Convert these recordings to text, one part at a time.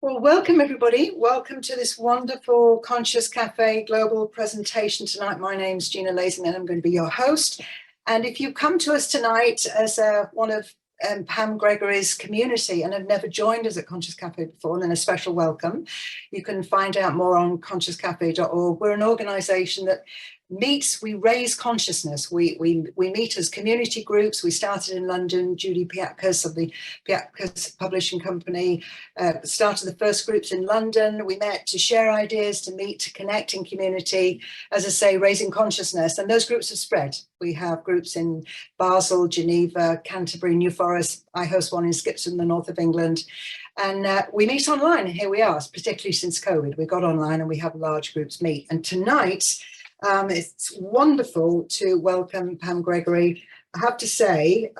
Well, welcome everybody. Welcome to this wonderful Conscious Cafe global presentation tonight. My name's Gina Lazen and I'm going to be your host. And if you come to us tonight as one of Pam Gregory's community and have never joined us at Conscious Cafe before, then a special welcome. You can find out more on consciousscafe.org. We're an organisation that we raise consciousness. We meet as community groups. We started in London. Judy Piatkas of the Piatkas Publishing Company started the first groups in London. We met to share ideas, to meet, to connect in community, as I say, raising consciousness. And those groups have spread. We have groups in Basel, Geneva, Canterbury, New Forest. I host one in Skipton, in the north of England. And we meet online, and here we are, particularly since COVID. We got online and we have large groups meet. And tonight, it's wonderful to welcome Pam Gregory. I have to say,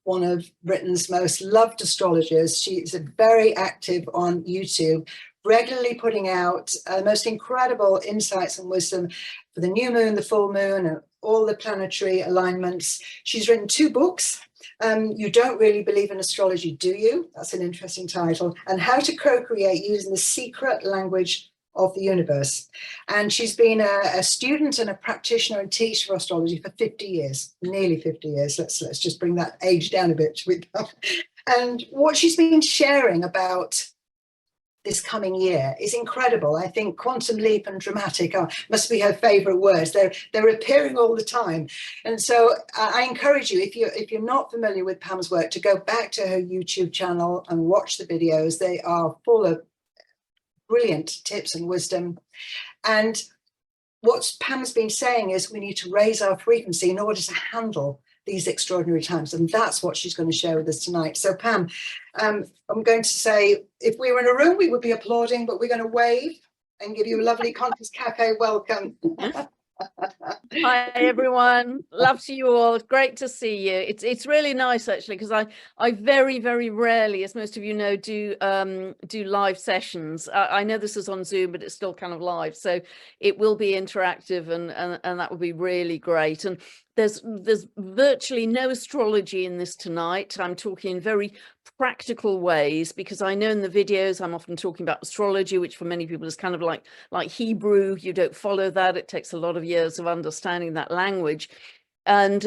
one of Britain's most loved astrologers. She's very active on YouTube, regularly putting out the most incredible insights and wisdom for the new moon, the full moon, and all the planetary alignments. She's written 2 books. You Don't Really Believe in Astrology, Do You? That's an interesting title. And How to Co-Create Using the Secret Language of the Universe. And she's been a student and a practitioner and teacher of astrology for 50 years, nearly 50 years. Let's just bring that age down a bit. And what she's been sharing about this coming year is incredible. I think quantum leap and dramatic must be her favorite words. They're appearing all the time. And so I encourage you, if you're not familiar with Pam's work, to go back to her YouTube channel and watch the videos. They are full of brilliant tips and wisdom. And what Pam's been saying is we need to raise our frequency in order to handle these extraordinary times. And that's what she's going to share with us tonight. So Pam, I'm going to say, if we were in a room, we would be applauding, but we're going to wave and give you a lovely Conscious Cafe welcome. Hi everyone, love to you all. Great to see you. It's really nice actually, because I very rarely, as most of you know, do live sessions. I know this is on Zoom, but it's still kind of live, so it will be interactive, and that would be really great. And there's virtually no astrology in this tonight. I'm talking in very practical ways, because I know in the videos I'm often talking about astrology, which for many people is kind of like Hebrew. You don't follow that. It takes a lot of years of understanding that language. And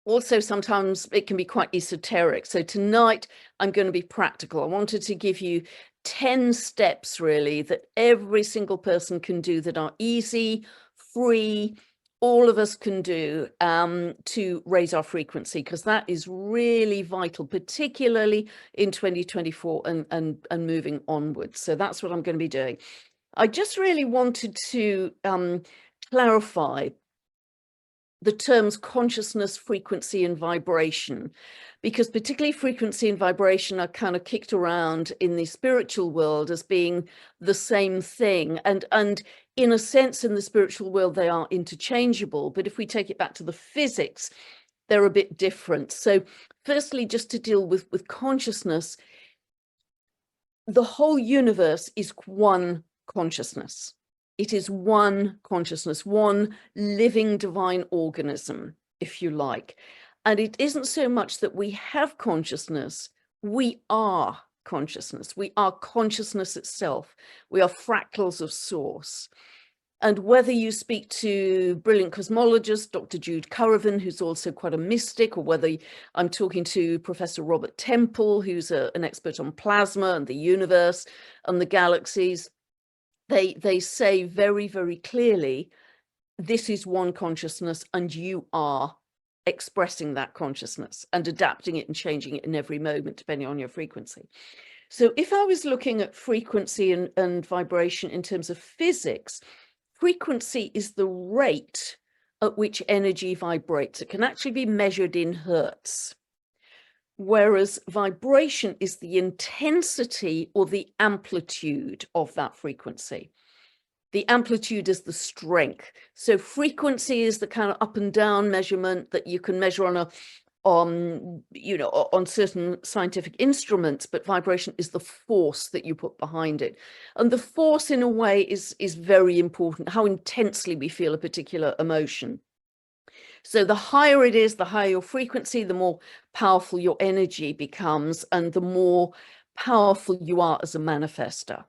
also sometimes it can be quite esoteric. So tonight I'm going to be practical. I wanted to give you 10 steps really that every single person can do, that are easy, free, all of us can do to raise our frequency, because that is really vital, particularly in 2024 and moving onwards. So that's what I'm going to be doing. I just really wanted to clarify the terms consciousness, frequency, and vibration, because particularly frequency and vibration are kind of kicked around in the spiritual world as being the same thing. And in a sense, in the spiritual world, they are interchangeable. But if we take it back to the physics, they're a bit different. So firstly, just to deal with consciousness, the whole universe is one consciousness. It is one consciousness, one living divine organism, if you like. And it isn't so much that we have consciousness, we are consciousness. We are consciousness itself. We are fractals of source. And whether you speak to brilliant cosmologist, Dr. Jude Currivan, who's also quite a mystic, or whether I'm talking to Professor Robert Temple, who's an expert on plasma and the universe and the galaxies, they say very clearly, this is one consciousness, and you are expressing that consciousness and adapting it and changing it in every moment, depending on your frequency. So if I was looking at frequency and vibration in terms of physics, frequency is the rate at which energy vibrates. It can actually be measured in hertz. Whereas vibration is the intensity or the amplitude of that frequency. The amplitude is the strength. So frequency is the kind of up and down measurement that you can measure on certain scientific instruments, but vibration is the force that you put behind it. And the force, in a way, is very important, how intensely we feel a particular emotion. So the higher it is, the higher your frequency, the more powerful your energy becomes, and the more powerful you are as a manifester.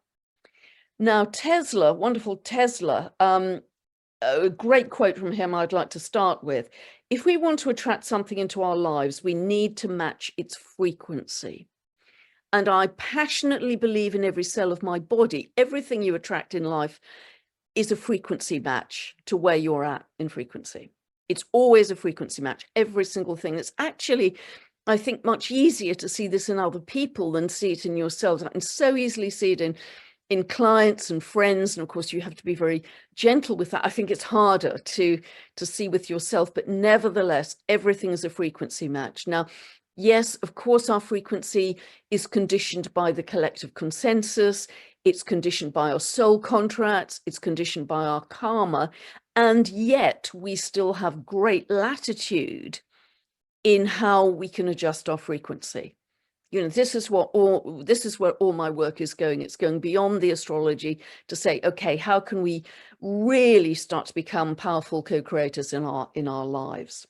Now, Tesla, wonderful Tesla, a great quote from him I'd like to start with. If we want to attract something into our lives, we need to match its frequency. And I passionately believe in every cell of my body, everything you attract in life is a frequency match to where you're at in frequency. It's always a frequency match, every single thing. It's actually, I think, much easier to see this in other people than see it in yourselves. I can so easily see it in clients and friends. And of course, you have to be very gentle with that. I think it's harder to see with yourself, but nevertheless, everything is a frequency match. Now, yes, of course, our frequency is conditioned by the collective consensus. It's conditioned by our soul contracts. It's conditioned by our karma. And yet we still have great latitude in how we can adjust our frequency. You know, this is where all my work is going. It's going beyond the astrology to say, okay, how can we really start to become powerful co-creators in our lives?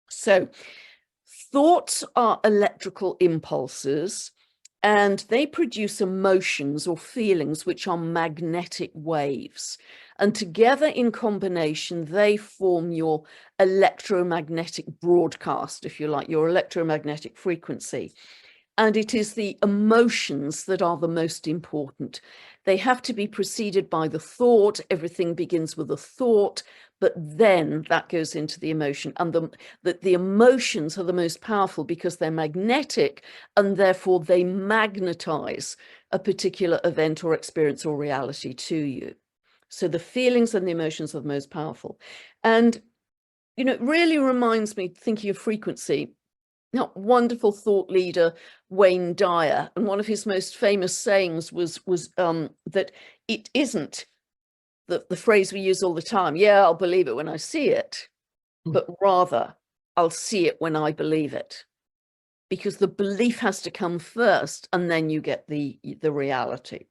So thoughts are electrical impulses, and they produce emotions or feelings which are magnetic waves. And together in combination, they form your electromagnetic broadcast, if you like, your electromagnetic frequency. And it is the emotions that are the most important. They have to be preceded by the thought. Everything begins with a thought, but then that goes into the emotion. And the emotions are the most powerful because they're magnetic, and therefore they magnetize a particular event or experience or reality to you. So the feelings and the emotions are the most powerful. And, you know, it really reminds me, thinking of frequency, wonderful thought leader Wayne Dyer, and one of his most famous sayings was that it isn't the phrase we use all the time, yeah, I'll believe it when I see it, but rather I'll see it when I believe it, because the belief has to come first and then you get the reality.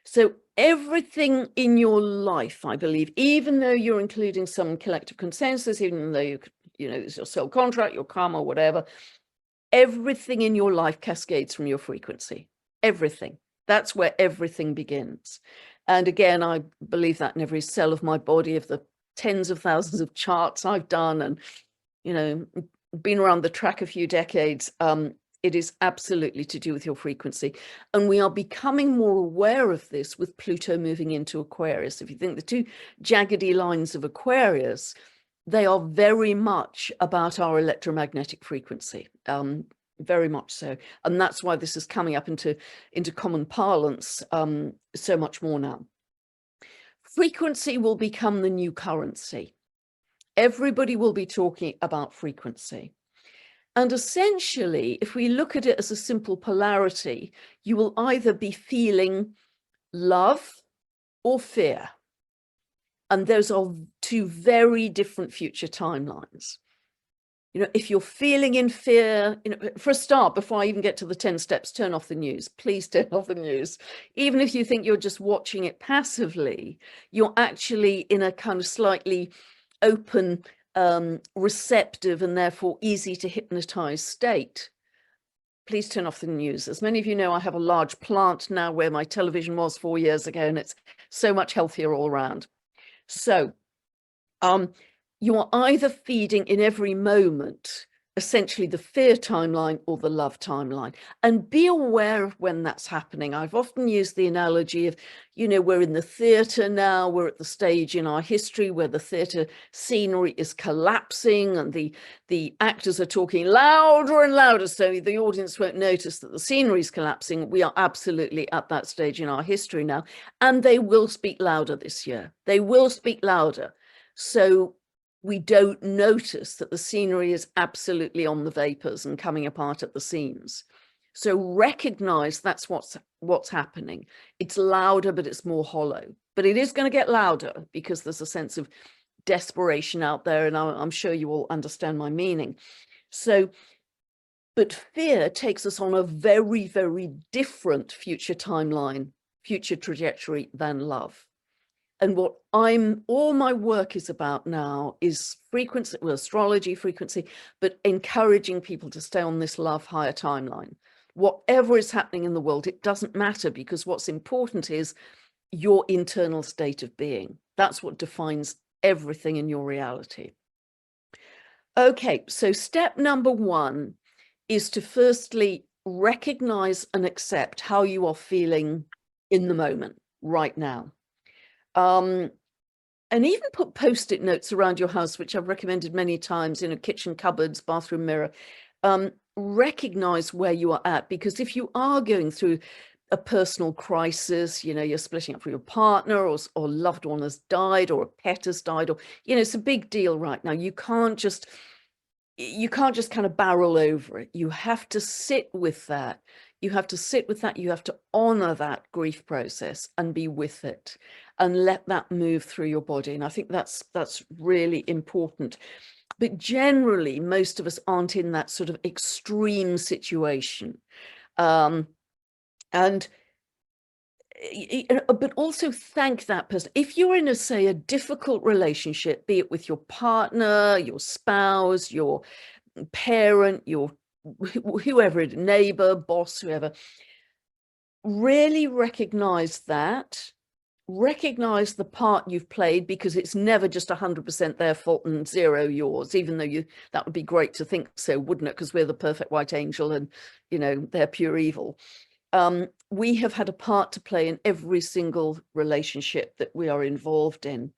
So everything in your life, I believe, even though you're including some collective consensus, even though you know, it's your soul contract, your karma, whatever, everything in your life cascades from your frequency. Everything. That's where everything begins. And again, I believe that in every cell of my body, of the tens of thousands of charts I've done, and, you know, been around the track a few decades, it is absolutely to do with your frequency. And we are becoming more aware of this with Pluto moving into Aquarius. If you think the two jaggedy lines of Aquarius, they are very much about our electromagnetic frequency, very much so. And that's why this is coming up into common parlance so much more now. Frequency will become the new currency. Everybody will be talking about frequency. And essentially, if we look at it as a simple polarity, you will either be feeling love or fear. And those are two very different future timelines. You know, if you're feeling in fear, you know, for a start, before I even get to the 10 steps, turn off the news. Please turn off the news. Even if you think you're just watching it passively, you're actually in a kind of slightly open, receptive, and therefore easy to hypnotize state. Please turn off the news. As many of you know, I have a large plant now where my television was 4 years ago, and it's so much healthier all around. So you are either feeding in every moment, essentially the fear timeline or the love timeline, and be aware of when that's happening. I've often used the analogy of, you know, we're in the theatre now, we're at the stage in our history where the theatre scenery is collapsing and the actors are talking louder and louder so the audience won't notice that the scenery is collapsing. We are absolutely at that stage in our history now, and they will speak louder this year. They will speak louder. So we don't notice that the scenery is absolutely on the vapors and coming apart at the seams. So recognize that's what's happening. It's louder, but it's more hollow. But it is going to get louder because there's a sense of desperation out there, and I'm sure you all understand my meaning. So, but fear takes us on a very, very different future timeline, future trajectory than love. And what all my work is about now is frequency, well, astrology frequency, but encouraging people to stay on this love higher timeline, whatever is happening in the world, it doesn't matter, because what's important is your internal state of being. That's what defines everything in your reality. Okay, so step number one is to firstly recognize and accept how you are feeling in the moment right now. And even put post-it notes around your house, which I've recommended many times, in a kitchen cupboards, bathroom mirror. Recognize where you are at, because if you are going through a personal crisis, you know, you're splitting up from your partner, or loved one has died, or a pet has died, or, you know, it's a big deal right now. You can't just kind of barrel over it. You have to sit with that. You have to sit with that. You have to honor that grief process and be with it and let that move through your body. And I think that's really important. But generally, most of us aren't in that sort of extreme situation. But also thank that person. If you're in say a difficult relationship, be it with your partner, your spouse, your parent, your whoever, neighbor, boss, whoever, really recognize that. Recognize the part you've played, because it's never just 100% their fault and 0 yours, even though that would be great to think so, wouldn't it? Because we're the perfect white angel and, you know, they're pure evil. We have had a part to play in every single relationship that we are involved in.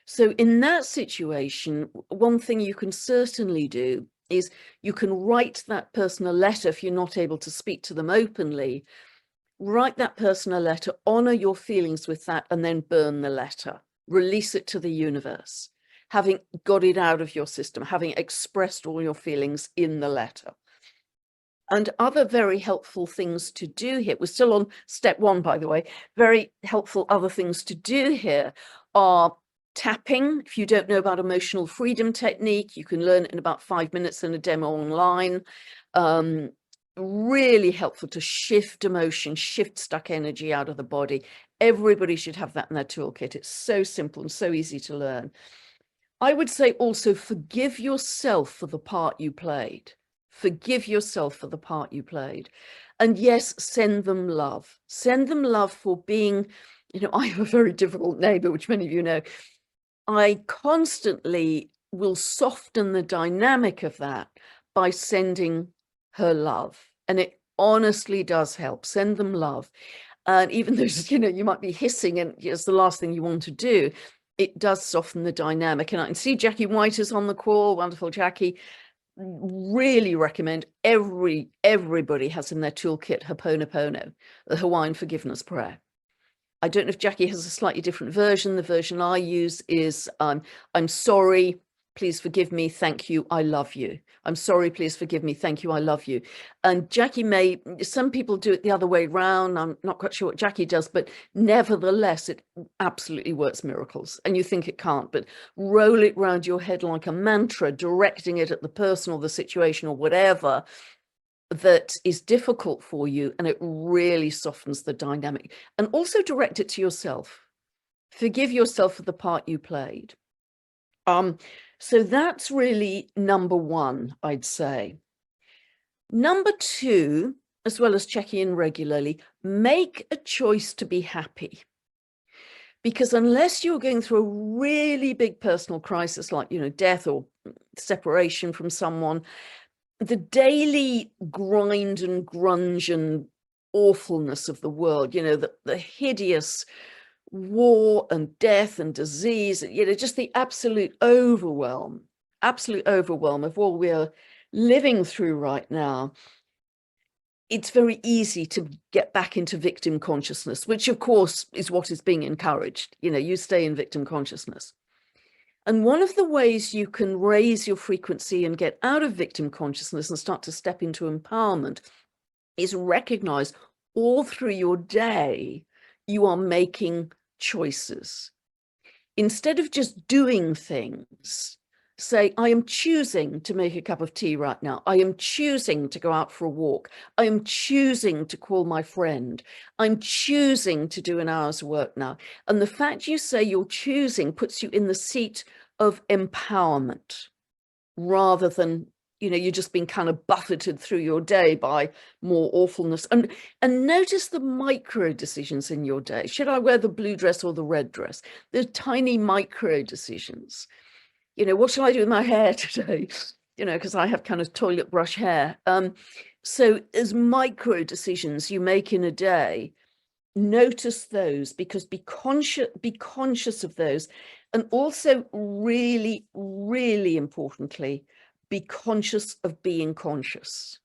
So in that situation, one thing you can certainly do is you can write that person a letter if you're not able to speak to them openly. Write that person a letter, honor your feelings with that, and then burn the letter. Release it to the universe, having got it out of your system, having expressed all your feelings in the letter. And other very helpful things to do here, we're still on step one, by the way, very helpful other things to do here are tapping. If you don't know about emotional freedom technique, you can learn it in about 5 minutes in a demo online. Really helpful to shift emotion, shift stuck energy out of the body. Everybody should have that in their toolkit. It's so simple and so easy to learn. I would say also forgive yourself for the part you played. Forgive yourself for the part you played. And yes, send them love. Send them love for being, you know, I have a very difficult neighbor, which many of you know. I constantly will soften the dynamic of that by sending her love. And it honestly does help. Send them love. And even though, you know, you might be hissing and it's the last thing you want to do, it does soften the dynamic. And I can see Jackie White is on the call. Wonderful, Jackie. Really recommend everybody has in their toolkit Ho'oponopono, the Hawaiian forgiveness prayer. I don't know if Jackie has a slightly different version. The version I use is I'm sorry, please forgive me, thank you, I love you. I'm sorry, please forgive me, thank you, I love you. And Jackie some people do it the other way around. I'm not quite sure what Jackie does, but nevertheless, it absolutely works miracles. And you think it can't, but roll it around your head like a mantra, directing it at the person or the situation or whatever that is difficult for you, and it really softens the dynamic. And also direct it to yourself. Forgive yourself for the part you played. So that's really number one, I'd say. Number two, as well as checking in regularly, make a choice to be happy. Because unless you're going through a really big personal crisis, like, you know, death or separation from someone, the daily grind and grunge and awfulness of the world, you know, the hideous war and death and disease, you know, just the absolute overwhelm of what we're living through right now. It's very easy to get back into victim consciousness, which of course is what is being encouraged. You know, you stay in victim consciousness. And one of the ways you can raise your frequency and get out of victim consciousness and start to step into empowerment is recognize all through your day, you are making choices. Instead of just doing things, say, I am choosing to make a cup of tea right now. I am choosing to go out for a walk. I am choosing to call my friend. I'm choosing to do an hour's work now. And the fact you say you're choosing puts you in the seat of empowerment rather than you know, you're just being kind of buffeted through your day by more awfulness. And notice the micro decisions in your day. Should I wear the blue dress or the red dress? The tiny micro decisions. You know, what shall I do with my hair today? You know, because I have kind of toilet brush hair. So as micro decisions you make in a day, notice those, because be conscious of those. And also really, really importantly, be conscious of being conscious.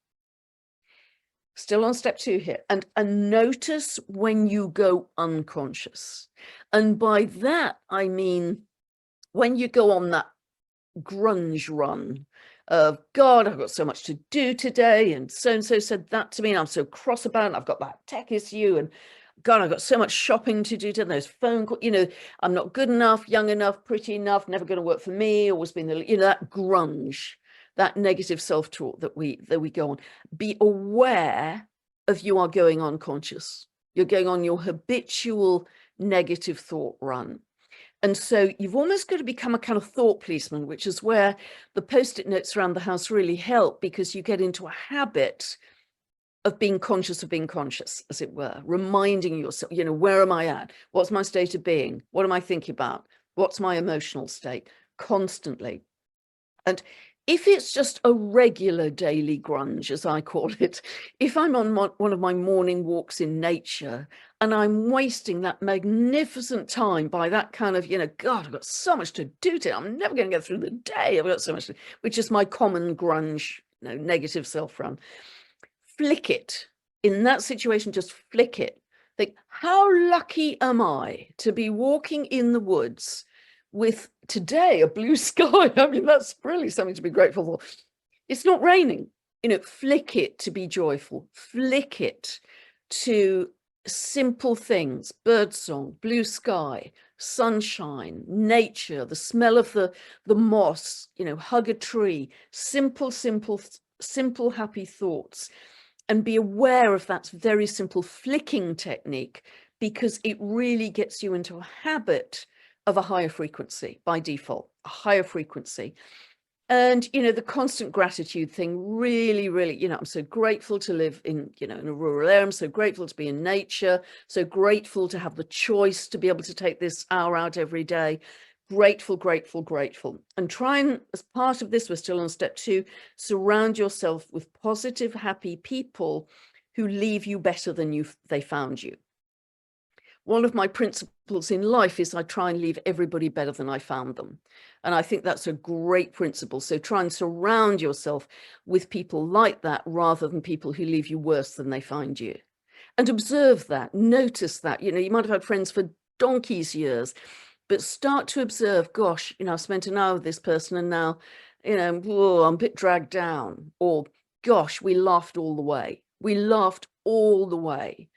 Still on step 2 here. And notice when you go unconscious. And by that, I mean, when you go on that grunge run of, God, I've got so much to do today, and so said that to me, and I'm so cross about it, I've got that tech issue, and God, I've got so much shopping to do, to those phone calls, you know, I'm not good enough, young enough, pretty enough, never going to work for me, always been the, you know, that grunge, that negative self-talk that we go on. Be aware of you are going unconscious. You're going on your habitual negative thought run. And so you've almost got to become a kind of thought policeman, which is where the post-it notes around the house really help, because you get into a habit of being conscious, as it were, reminding yourself, you know, where am I at? What's my state of being? What am I thinking about? What's my emotional state? Constantly. And if it's just a regular daily grunge, as I call it, if I'm on one of my morning walks in nature and I'm wasting that magnificent time by that kind of, you know, God, I've got so much to do today, I'm never going to get through the day, I've got so much to, which is my common grunge, you know, negative self-run. Flick it. In that situation, just flick it. Think, how lucky am I to be walking in the woods with today a blue sky? I mean, that's really something to be grateful for. It's not raining. You know, flick it to be joyful. Flick it to simple things: birdsong, blue sky, sunshine, nature, the smell of the moss, you know, hug a tree, simple, happy thoughts. And be aware of that very simple flicking technique, because it really gets you into a habit of a higher frequency by default, a higher frequency. And, you know, the constant gratitude thing really, really, you know, I'm so grateful to live in, you know, in a rural area. I'm so grateful to be in nature, so grateful to have the choice to be able to take this hour out every day. Grateful, grateful, grateful. And try and, as part of this, we're still on step 2, surround yourself with positive, happy people who leave you better than they found you. One of my principles in life is I try and leave everybody better than I found them. And I think that's a great principle. So try and surround yourself with people like that, rather than people who leave you worse than they find you. And observe that, notice that. You know, you might have had friends for donkey's years, but start to observe, gosh, you know, I've spent an hour with this person and now, you know, whoa, I'm a bit dragged down. Or, gosh, we laughed all the way. We laughed all the way.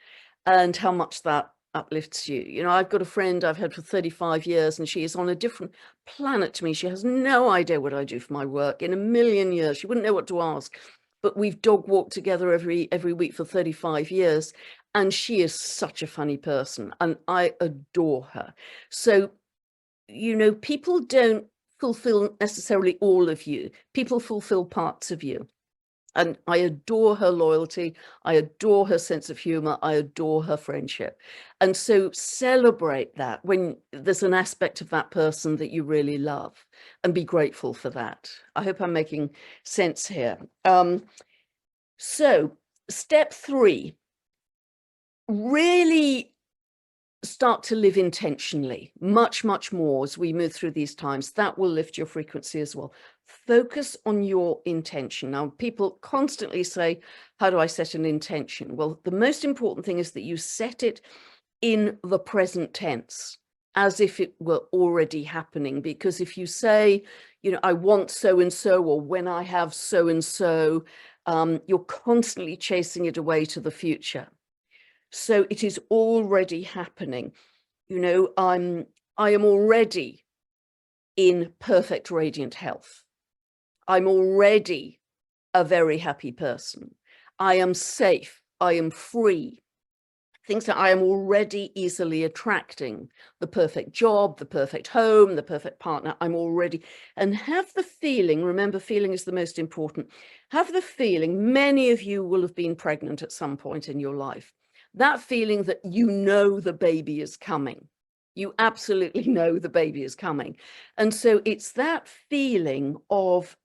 And how much that uplifts you. You know, I've got a friend I've had for 35 years, and she is on a different planet to me. She has no idea what I do for my work. In a million years, she wouldn't know what to ask. But we've dog walked together every week for 35 years. And she is such a funny person, and I adore her. So, you know, people don't fulfill necessarily all of you. People fulfill parts of you. And I adore her loyalty. I adore her sense of humor. I adore her friendship. And so celebrate that when there's an aspect of that person that you really love, and be grateful for that. I hope I'm making sense here. So step 3, really start to live intentionally, much more as we move through these times. That will lift your frequency as well. Focus on your intention. Now, people constantly say, how do I set an intention? Well, the most important thing is that you set it in the present tense, as if it were already happening. Because if you say, you know, I want so and so, or when I have so and so, you're constantly chasing it away to the future. So it is already happening. You know, I am already in perfect radiant health. I'm already a very happy person. I am safe. I am free. things that I am already easily attracting, the perfect job, the perfect home, the perfect partner, I'm already, and have the feeling, remember, feeling is the most important, have the feeling, many of you will have been pregnant at some point in your life, that feeling that you know the baby is coming. You absolutely know the baby is coming. And so it's that feeling of,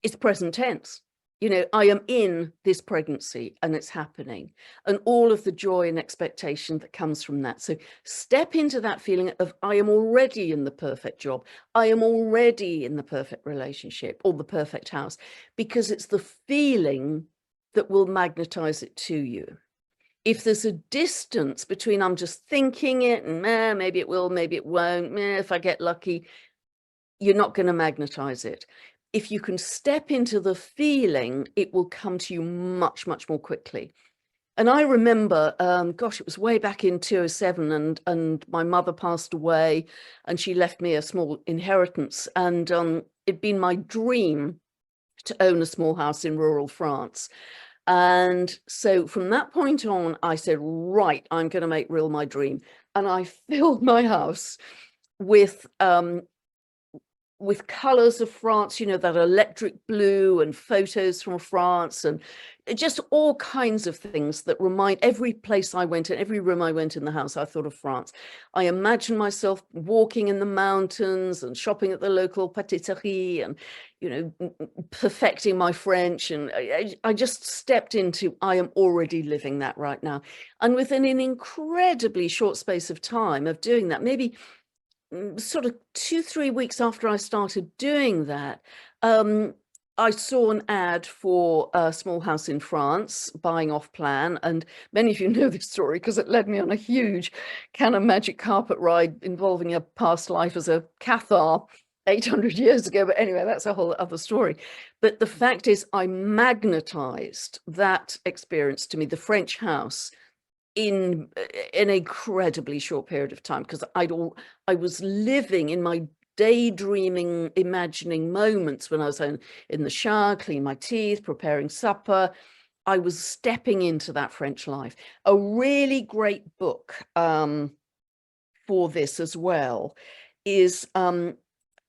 it's present tense. You know, I am in this pregnancy and it's happening, and all of the joy and expectation that comes from that. So step into that feeling of, I am already in the perfect job. I am already in the perfect relationship or the perfect house, because it's the feeling that will magnetize it to you. If there's a distance between I'm just thinking it and maybe it will, maybe it won't, if I get lucky, you're not going to magnetize it. If you can step into the feeling, it will come to you much, much more quickly. And I remember, gosh, it was way back in 2007, and my mother passed away, and she left me a small inheritance. And it'd been my dream to own a small house in rural France. And so from that point on, I said, right, I'm going to make real my dream. And I filled my house with colors of France, you know, that electric blue, and photos from France, and just all kinds of things that remind, every place I went in, every room I went in the house, I thought of France. I imagined myself walking in the mountains and shopping at the local patisserie and, you know, perfecting my French. And I just stepped into, I am already living that right now. And within an incredibly short space of time of doing that, maybe sort of 2-3 weeks after I started doing that, I saw an ad for a small house in France, buying off plan. And many of you know this story because it led me on a huge kind of magic carpet ride involving a past life as a Cathar 800 years ago. But anyway, that's a whole other story. But the fact is, I magnetized that experience to me, the French house, in an incredibly short period of time, because I was living in my daydreaming, imagining moments when I was in the shower, cleaning my teeth, preparing supper. I was stepping into that French life. A really great book for this as well is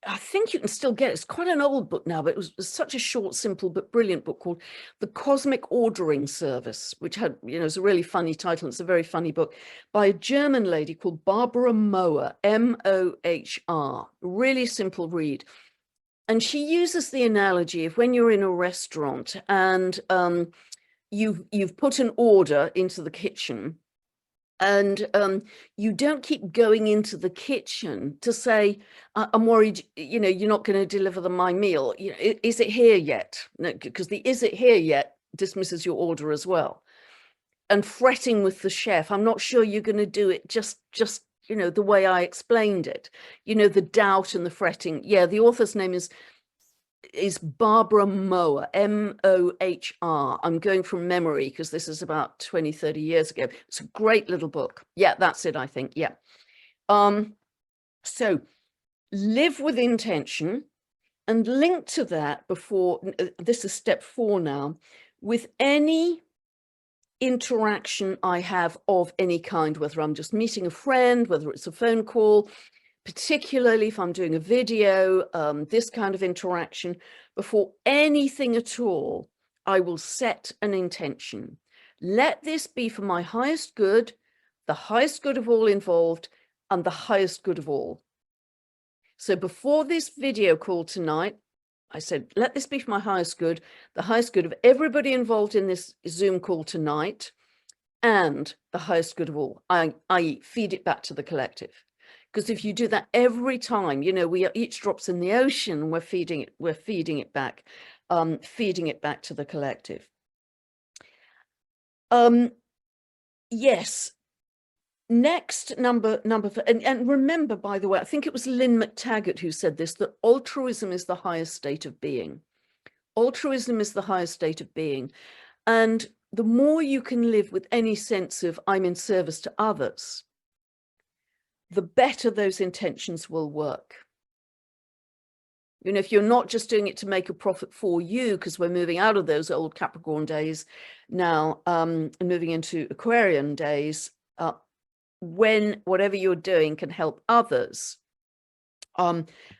I think you can still get it. It's quite an old book now, but it was such a short, simple, but brilliant book called The Cosmic Ordering Service, which had, you know, it's a really funny title. It's a very funny book by a German lady called Barbara Mohr, M-O-H-R. Really simple read. And she uses the analogy of when you're in a restaurant and you've put an order into the kitchen, and you don't keep going into the kitchen to say, I'm worried, you know, you're not going to deliver my meal. You know, is it here yet? No, because the "is it here yet" dismisses your order as well. And fretting with the chef, I'm not sure you're going to do it just, you know, the way I explained it. You know, the doubt and the fretting. Yeah, the author's name is Barbara Mohr, M-O-H-R. I'm going from memory because this is about 20-30 years ago. It's a great little book. Yeah, that's it, I think. Yeah. So live with intention, and link to that before, this is step 4 now, with any interaction I have of any kind, whether I'm just meeting a friend, whether it's a phone call, particularly if I'm doing a video, this kind of interaction, before anything at all, I will set an intention. Let this be for my highest good, the highest good of all involved, and the highest good of all. So before this video call tonight, I said, let this be for my highest good, the highest good of everybody involved in this Zoom call tonight, and the highest good of all, i.e. feed it back to the collective. Because if you do that every time, you know, we are each drops in the ocean, and we're feeding it back to the collective. Yes. Next, number four, and remember, by the way, I think it was Lynn McTaggart who said this, that altruism is the highest state of being. Altruism is the highest state of being. And the more you can live with any sense of I'm in service to others, the better those intentions will work. You know, if you're not just doing it to make a profit for you, because we're moving out of those old Capricorn days now, and moving into Aquarian days, when whatever you're doing can help others,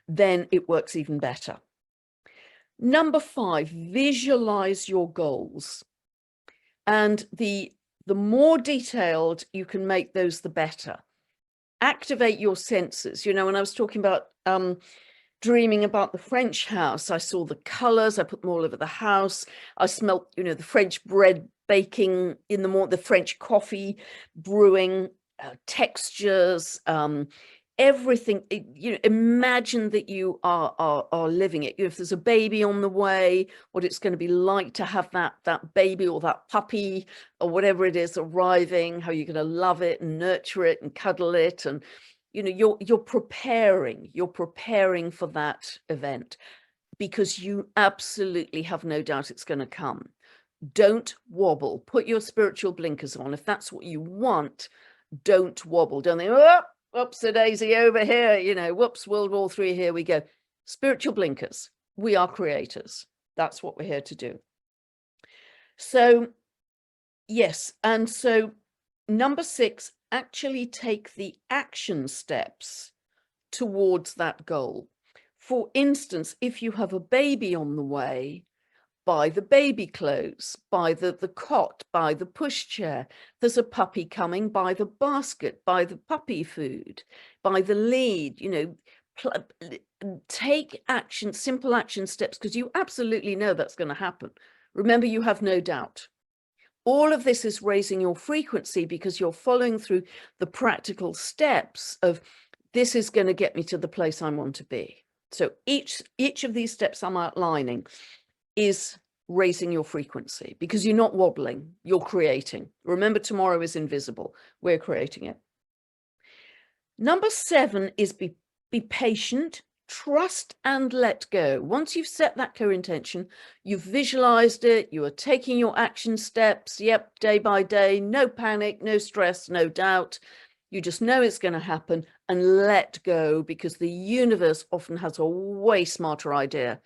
then it works even better. Number 5, visualize your goals. And the more detailed you can make those, the better. Activate your senses. You know, when I was talking about dreaming about the French house, I saw the colors, I put them all over the house. I smelt, you know, the French bread baking in the morning, the French coffee brewing, textures, everything. You know, imagine that you are living it. You know, if there's a baby on the way, what it's going to be like to have that baby or that puppy or whatever it is arriving, how you're going to love it and nurture it and cuddle it, and you know, you're preparing for that event, because you absolutely have no doubt it's going to come. Don't wobble. Put your spiritual blinkers on. If that's what you want, don't wobble. Don't think, oh, whoops, a daisy over here, you know, whoops, World War III, here we go. Spiritual blinkers. We are creators. That's what we're here to do. So, yes. And so number 6, actually take the action steps towards that goal. For instance, if you have a baby on the way, buy the baby clothes, buy the cot, buy the pushchair. There's a puppy coming, buy the basket, buy the puppy food, buy the lead, you know, take action, simple action steps, because you absolutely know that's going to happen. Remember, you have no doubt. All of this is raising your frequency because you're following through the practical steps of, this is going to get me to the place I want to be. So each of these steps I'm outlining is raising your frequency, because you're not wobbling, you're creating. Remember, tomorrow is invisible. We're creating it. Number 7 is be patient, trust and let go. Once you've set that clear intention, you've visualized it, you are taking your action steps, yep, day by day, no panic, no stress, no doubt. You just know it's going to happen, and let go, because the universe often has a way smarter idea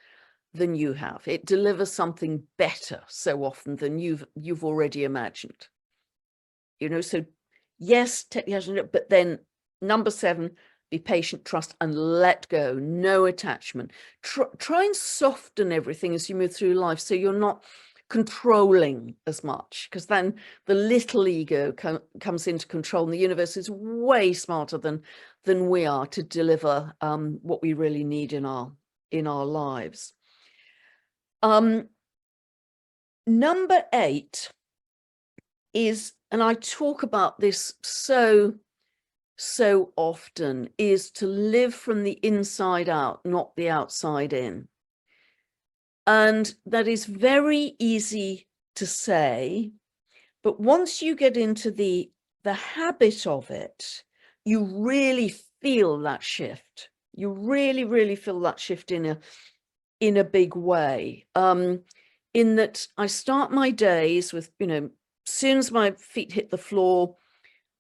than you have. It delivers something better so often than you've already imagined. You know, so yes, take the action, but then number 7, be patient, trust and let go. No attachment. Try and soften everything as you move through life, so you're not controlling as much, because then the little ego comes into control, and the universe is way smarter than we are to deliver what we really need in our lives. Number 8 is, and I talk about this so often, is to live from the inside out, not the outside in. And that is very easy to say, but once you get into the habit of it, you really feel that shift. You really feel that shift in a big way. In that I start my days with, you know, as soon as my feet hit the floor,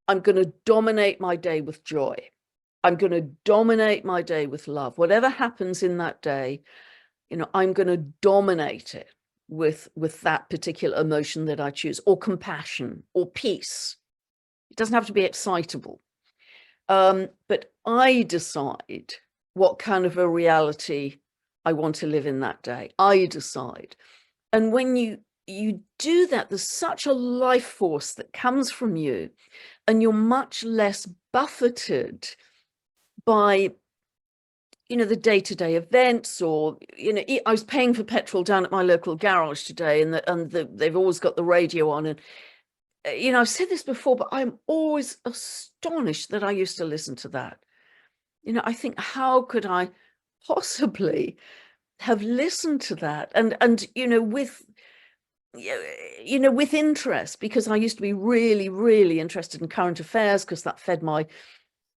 I'm going to dominate my day with joy. I'm going to dominate my day with love. Whatever happens in that day, you know, I'm going to dominate it with that particular emotion that I choose, or compassion, or peace. It doesn't have to be excitable. But I decide what kind of a reality I want to live in that day. I decide. And when you do that, there's such a life force that comes from you, and you're much less buffeted by, you know, the day-to-day events, or, you know, I was paying for petrol down at my local garage today, and they've always got the radio on, and you know, I've said this before, but I'm always astonished that I used to listen to that. You know, I think, how could I possibly have listened to that? And you know, with interest, because I used to be really interested in current affairs, because that fed my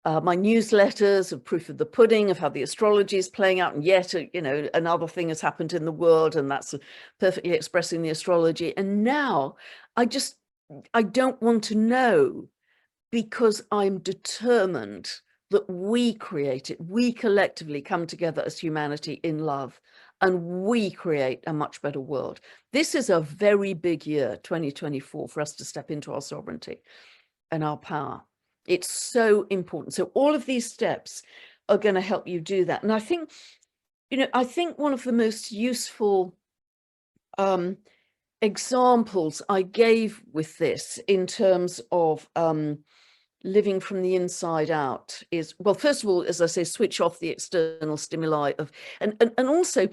newsletters of proof of the pudding, of how the astrology is playing out, and yet you know, another thing has happened in the world, and that's perfectly expressing the astrology. And now I don't want to know, because I'm determined that we create it. We collectively come together as humanity in love, and we create a much better world. This is a very big year, 2024, for us to step into our sovereignty and our power. It's so important. So all of these steps are going to help you do that. And I think, I think one of the most useful examples I gave with this in terms of living from the inside out is, well, first of all, as I say, switch off the external stimuli of, and also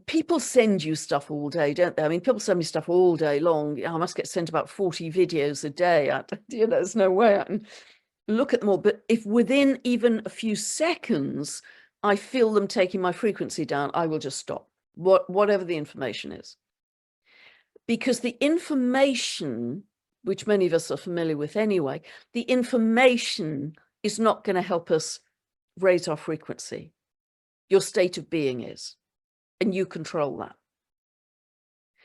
people send you stuff all day, don't they? I mean, people send me stuff all day long. I must get sent about 40 videos a day. There's no way I can look at them all. But if within even a few seconds, I feel them taking my frequency down, I will just stop, whatever the information is. Because the information, which many of us are familiar with anyway, the information is not going to help us raise our frequency. Your state of being is, and you control that.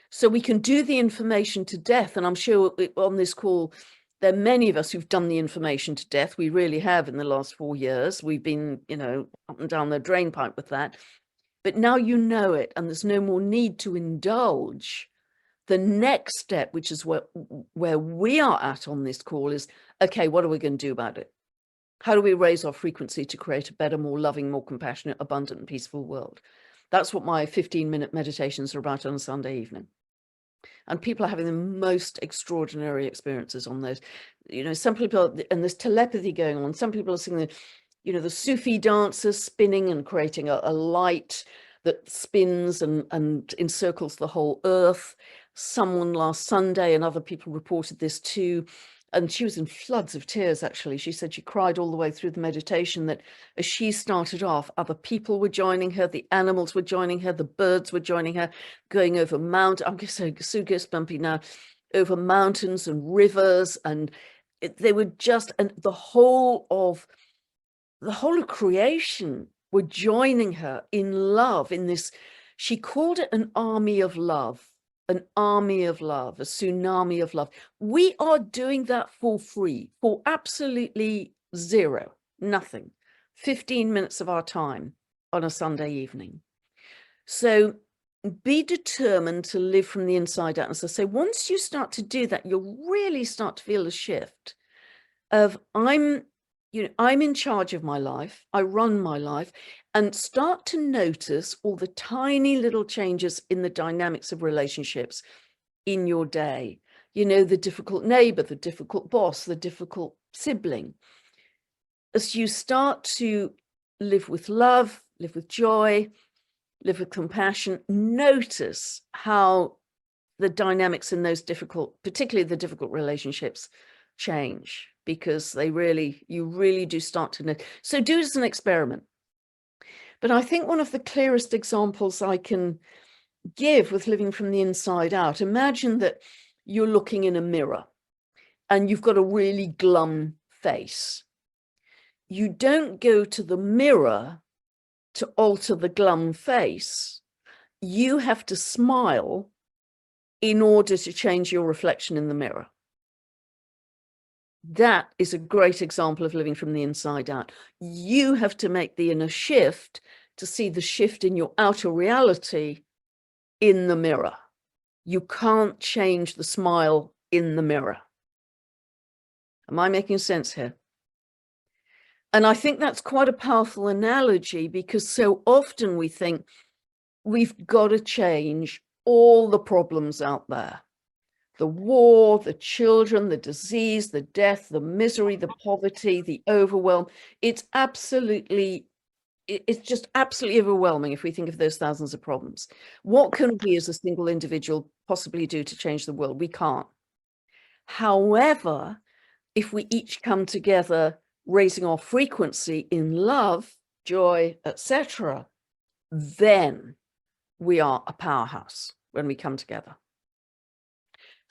So we can do the information to death. And I'm sure on this call, there are many of us who've done the information to death. We really have in the last 4 years. We've been, up and down the drain pipe with that. But now you know it, and there's no more need to indulge. The next step, which is where we are at on this call, is, okay, what are we going to do about it? How do we raise our frequency to create a better, more loving, more compassionate, abundant, and peaceful world? That's what my 15-minute meditations are about on a Sunday evening. And people are having the most extraordinary experiences on those. Some people, and there's telepathy going on. Some people are singing, the Sufi dancers spinning and creating a light that spins and encircles the whole earth. Someone last Sunday, and other people reported this too, and she was in floods of tears, actually. She said she cried all the way through the meditation, that as she started off, other people were joining her, the animals were joining her, the birds were joining her, going over mountains. I'm so goosebumpy now, over mountains and rivers, and they were just, and the whole of creation were joining her in love, in this, she called it an army of love. An army of love, a tsunami of love. We are doing that for free, for absolutely zero, nothing. 15 minutes of our time on a Sunday evening. So be determined to live from the inside out. And so once you start to do that, you'll really start to feel a shift of I'm in charge of my life. I run my life, and start to notice all the tiny little changes in the dynamics of relationships in your day. The difficult neighbor, the difficult boss, the difficult sibling. As you start to live with love, live with joy, live with compassion, notice how the dynamics in those particularly the difficult relationships, change, because you really do start to know. So do it as an experiment. But I think one of the clearest examples I can give with living from the inside out, imagine that you're looking in a mirror and you've got a really glum face. You don't go to the mirror to alter the glum face. You have to smile in order to change your reflection in the mirror. That is a great example of living from the inside out. You have to make the inner shift to see the shift in your outer reality in the mirror. You can't change the smile in the mirror. Am I making sense here? And I think that's quite a powerful analogy, because so often we think we've got to change all the problems out there. The war, the children, the disease, the death, the misery, the poverty, the overwhelm. It's just absolutely overwhelming if we think of those thousands of problems. What can we as a single individual possibly do to change the world? We can't. However, if we each come together, raising our frequency in love, joy, etc., then we are a powerhouse when we come together.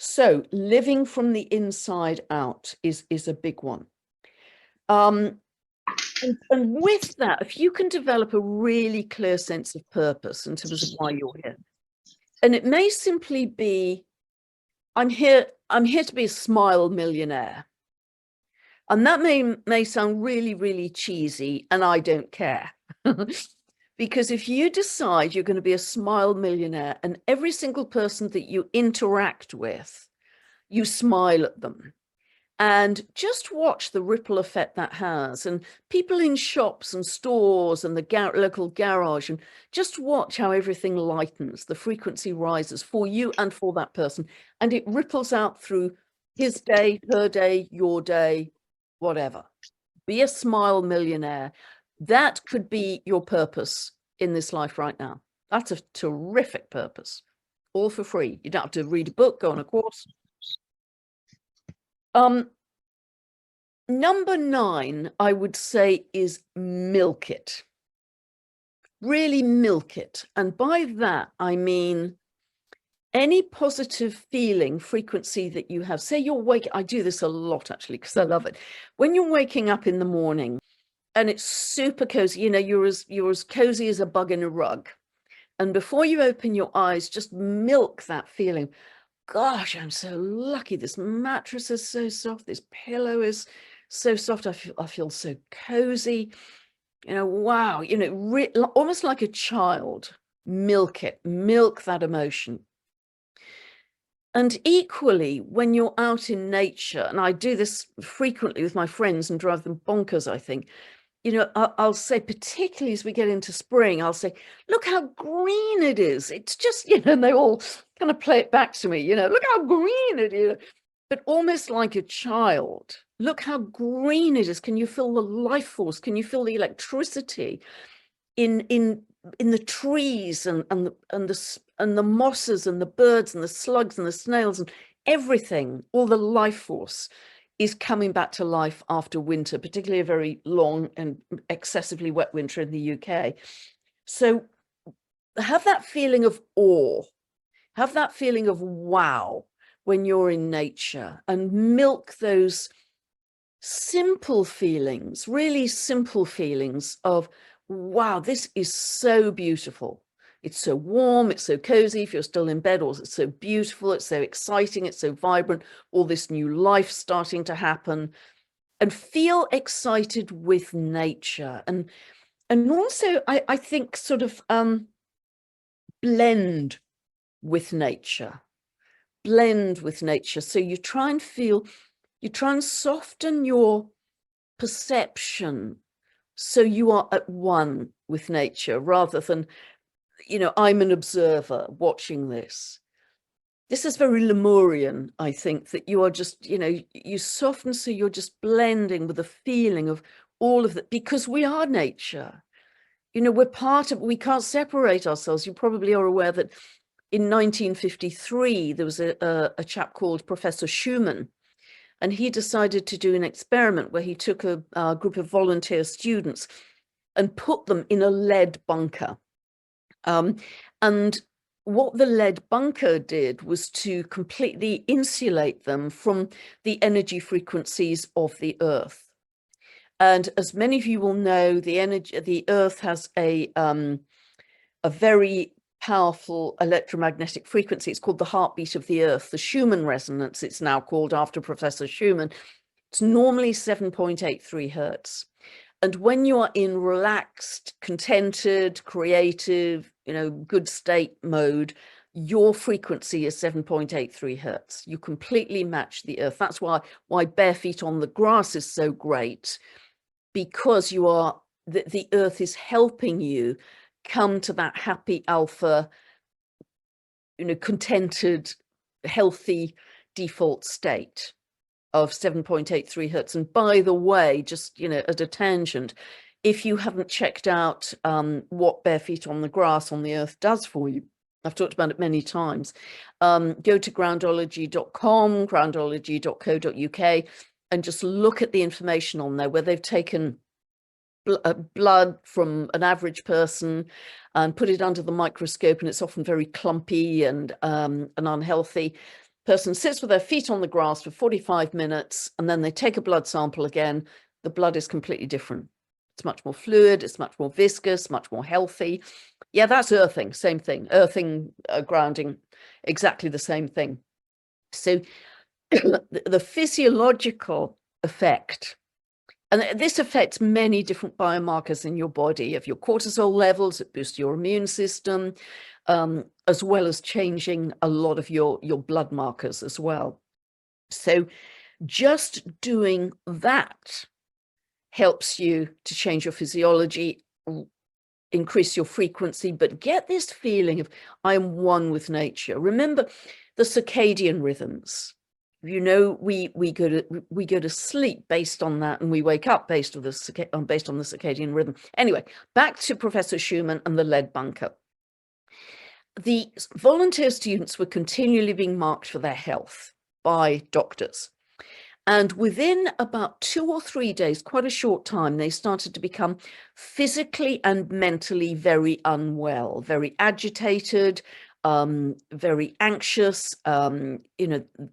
So living from the inside out is a big one. And with that, if you can develop a really clear sense of purpose in terms of why you're here, and it may simply be, I'm here to be a smile millionaire. And that may sound really, really cheesy, and I don't care. Because if you decide you're going to be a smile millionaire, and every single person that you interact with, you smile at them, and just watch the ripple effect that has, and people in shops and stores and the local garage, and just watch how everything lightens, the frequency rises for you and for that person, and it ripples out through his day, her day, your day, whatever. Be a smile millionaire. That could be your purpose in this life right now. That's a terrific purpose, all for free. You don't have to read a book, go on a course. Number 9, I would say, is milk it. Really milk it. And by that, I mean any positive feeling, frequency that you have. Say you're waking, I do this a lot actually, because I love it. When you're waking up in the morning and it's super cozy, you know, you're as cozy as a bug in a rug. And before you open your eyes, just milk that feeling. Gosh, I'm so lucky. This mattress is so soft. This pillow is so soft. I feel so cozy. You know, wow, you know, almost like a child. Milk it, milk that emotion. And equally, when you're out in nature, and I do this frequently with my friends and drive them bonkers, I think, you know, I'll say, particularly as we get into spring, I'll say, look how green it is. It's just, you know, and they all kind of play it back to me, you know, look how green it is. But almost like a child, look how green it is. Can you feel the life force? Can you feel the electricity in the trees and the mosses and the birds and the slugs and the snails and everything? All the life force is coming back to life after winter, particularly a very long and excessively wet winter in the UK. So have that feeling of awe, have that feeling of wow when you're in nature, and milk those simple feelings, really simple feelings of, wow, this is so beautiful. It's so warm, it's so cozy if you're still in bed, or it's so beautiful, it's so exciting, it's so vibrant, all this new life starting to happen. And feel excited with nature. And also, I think sort of blend with nature. Blend with nature. So you try and soften your perception so you are at one with nature, rather than, you know, I'm an observer watching this. This is very Lemurian, I think, that you are just, you know, you soften so you're just blending with the feeling of all of that, because we are nature. You know, we're part of, we can't separate ourselves. You probably are aware that in 1953, there was a chap called Professor Schumann, and he decided to do an experiment where he took a group of volunteer students and put them in a lead bunker. And what the lead bunker did was to completely insulate them from the energy frequencies of the earth. And as many of you will know, the earth has a very powerful electromagnetic frequency. It's called the heartbeat of the earth, the Schumann resonance, it's now called after Professor Schumann. It's normally 7.83 hertz. And when you are in relaxed, contented, creative, you know, good state mode, your frequency is 7.83 hertz. You completely match the earth. That's why bare feet on the grass is so great, because you are, the earth is helping you come to that happy alpha, you know, contented, healthy default state of 7.83 hertz. And by the way, just, you know, as a tangent, if you haven't checked out what bare feet on the grass on the earth does for you, I've talked about it many times. Go to groundology.com, groundology.co.uk, and just look at the information on there, where they've taken blood from an average person and put it under the microscope, and it's often very clumpy and unhealthy. Person sits with their feet on the grass for 45 minutes, and then they take a blood sample again. The blood is completely different. It's much more fluid, it's much more viscous, much more healthy. Yeah, that's earthing, same thing. Earthing, grounding, exactly the same thing. So the physiological effect. And this affects many different biomarkers in your body. Of your cortisol levels, it boosts your immune system, as well as changing a lot of your blood markers as well. So just doing that helps you to change your physiology, increase your frequency, but get this feeling of I'm one with nature. Remember the circadian rhythms. You know, we go to sleep based on that, and we wake up based on the circadian rhythm. Anyway, back to Professor Schumann and the lead bunker. The volunteer students were continually being marked for their health by doctors. And within about 2 or 3 days, quite a short time, they started to become physically and mentally very unwell, very agitated, very anxious,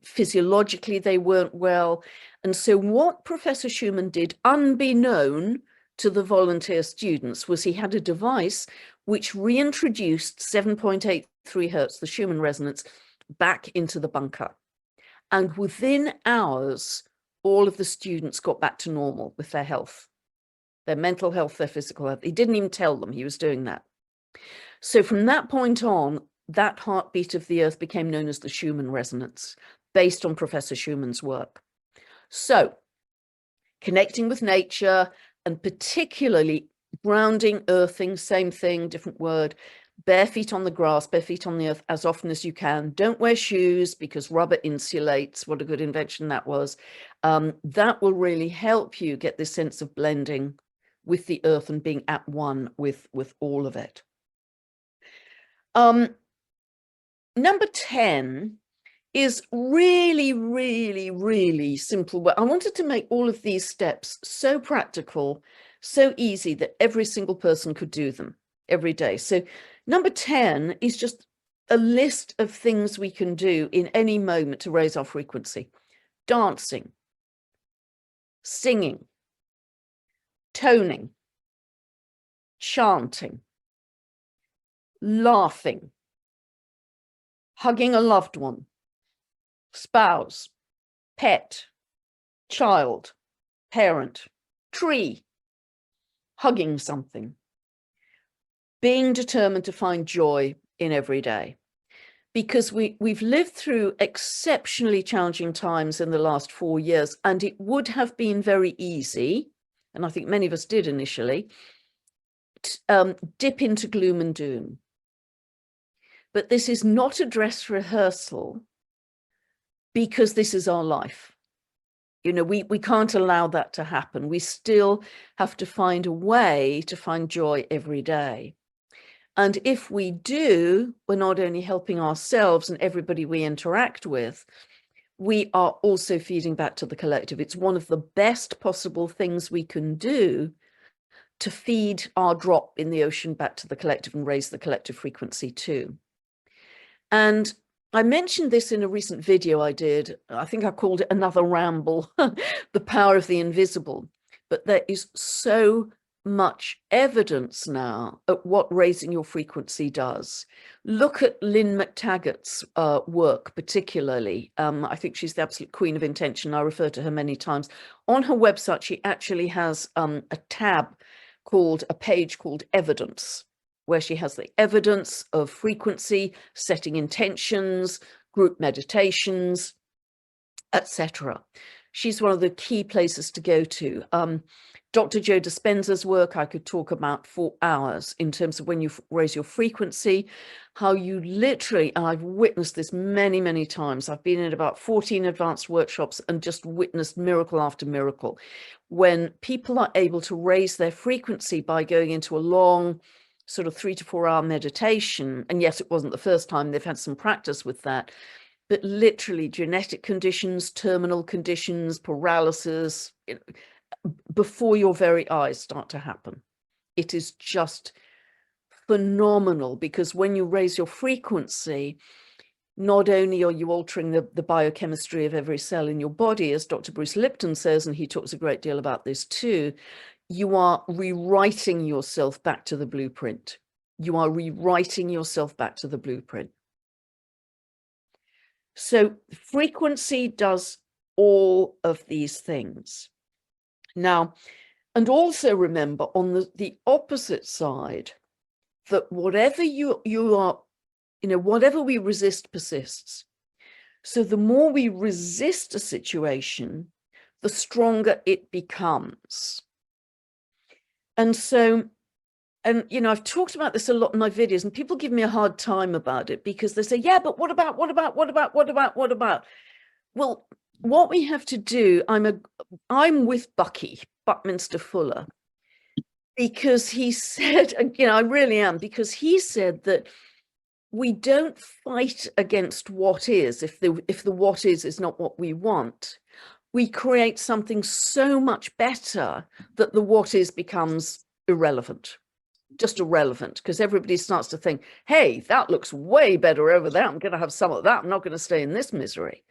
physiologically they weren't well. And so what Professor Schumann did, unbeknown to the volunteer students, was he had a device which reintroduced 7.83 hertz, the Schumann resonance, back into the bunker. And within hours, all of the students got back to normal with their health, their mental health, their physical health. He didn't even tell them he was doing that. So from that point on, that heartbeat of the earth became known as the Schumann resonance, based on Professor Schumann's work. So connecting with nature, and particularly grounding, earthing, same thing, different word, bare feet on the grass, bare feet on the earth as often as you can. Don't wear shoes because rubber insulates. What a good invention that was. That will really help you get this sense of blending with the earth and being at one with all of it. Number 10 is really, really, really simple. But I wanted to make all of these steps so practical, so easy that every single person could do them every day. So number 10 is just a list of things we can do in any moment to raise our frequency. Dancing, singing, toning, chanting, laughing, hugging a loved one, spouse, pet, child, parent, tree, hugging something, being determined to find joy in every day. Because we've lived through exceptionally challenging times in the last 4 years, and it would have been very easy, and I think many of us did initially, to dip into gloom and doom. But this is not a dress rehearsal, because this is our life. You know, we can't allow that to happen. We still have to find a way to find joy every day. And if we do, we're not only helping ourselves and everybody we interact with, we are also feeding back to the collective. It's one of the best possible things we can do to feed our drop in the ocean back to the collective and raise the collective frequency too. And I mentioned this in a recent video I did. I think I called it Another Ramble, the power of the invisible. But there is so much evidence now at what raising your frequency does. Look at Lynn McTaggart's work, particularly. I think she's the absolute queen of intention. I refer to her many times. On her website, she actually has a page called Evidence, where she has the evidence of frequency, setting intentions, group meditations, etc. She's one of the key places to go to. Dr. Joe Dispenza's work I could talk about for hours in terms of when you raise your frequency, how you literally, and I've witnessed this many, many times. I've been in about 14 advanced workshops and just witnessed miracle after miracle. When people are able to raise their frequency by going into a long, sort of 3 to 4 hour meditation, and yes, it wasn't the first time, they've had some practice with that, but literally genetic conditions, terminal conditions, paralysis, before your very eyes start to happen. It is just phenomenal, because when you raise your frequency, not only are you altering the biochemistry of every cell in your body, as Dr. Bruce Lipton says, and he talks a great deal about this too, you are rewriting yourself back to the blueprint. You are rewriting yourself back to the blueprint. So frequency does all of these things. Now, and also remember on the opposite side, that whatever you are, whatever we resist persists. So the more we resist a situation, the stronger it becomes. And so, I've talked about this a lot in my videos, and people give me a hard time about it because they say, yeah, but what about? Well, what we have to do, I'm with Buckminster Fuller, because he said, I really am, because he said that we don't fight against what is if the what is not what we want. We create something so much better that the what is becomes irrelevant, just irrelevant, because everybody starts to think, hey, that looks way better over there. I'm going to have some of that. I'm not going to stay in this misery.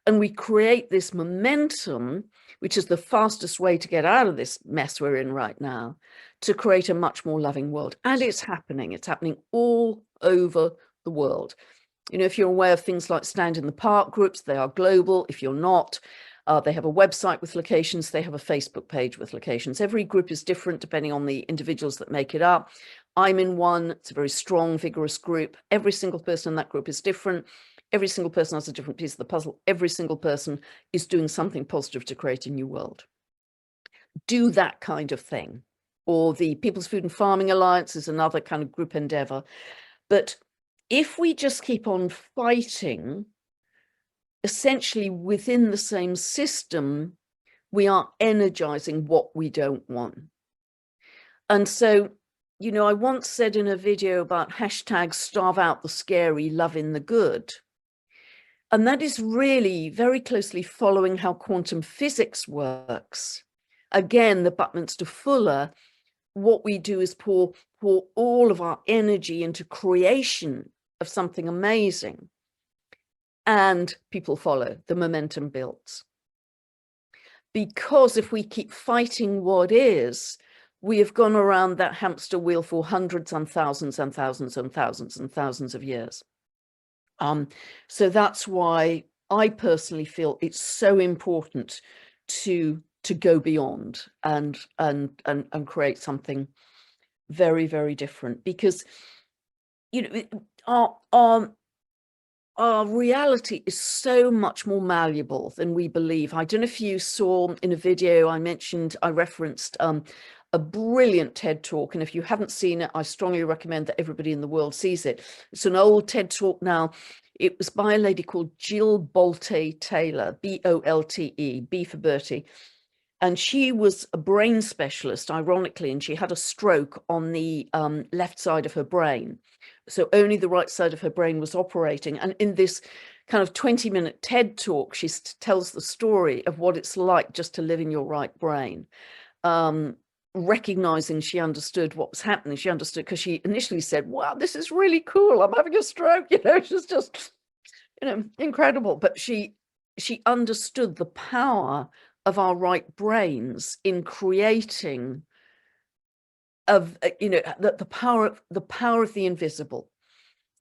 And we create this momentum, which is the fastest way to get out of this mess we're in right now, to create a much more loving world. And it's happening. It's happening all over the world. If you're aware of things like Stand in the Park groups, they are global. If you're not, they have a website with locations. They have a Facebook page with locations. Every group is different depending on the individuals that make it up. I'm in one. It's a very strong, vigorous group. Every single person in that group is different. Every single person has a different piece of the puzzle. Every single person is doing something positive to create a new world. Do that kind of thing. Or the People's Food and Farming Alliance is another kind of group endeavor. But if we just keep on fighting, essentially within the same system, we are energizing what we don't want. And so, I once said in a video about hashtag starve out the scary, love in the good. And that is really very closely following how quantum physics works. Again, the Buckminster Fuller, what we do is pour all of our energy into creation of something amazing. And people follow, the momentum builds. Because if we keep fighting what is, we have gone around that hamster wheel for hundreds and thousands and thousands and thousands and thousands of years. So that's why I personally feel it's so important to go beyond and create something very, very different, because our reality is so much more malleable than we believe. I don't know if you saw in a video I referenced a brilliant TED talk, and if you haven't seen it, I strongly recommend that everybody in the world sees it. It's an old TED talk now. It was by a lady called Jill Bolte Taylor, B-O-L-T-E, B for Bertie. And she was a brain specialist, ironically, and she had a stroke on the left side of her brain. So only the right side of her brain was operating. And in this kind of 20-minute TED talk, she tells the story of what it's like just to live in your right brain. Recognizing she understood what was happening. She understood because she initially said, wow, this is really cool. I'm having a stroke. She's just, incredible. But she understood the power of our right brains in creating the power of the invisible.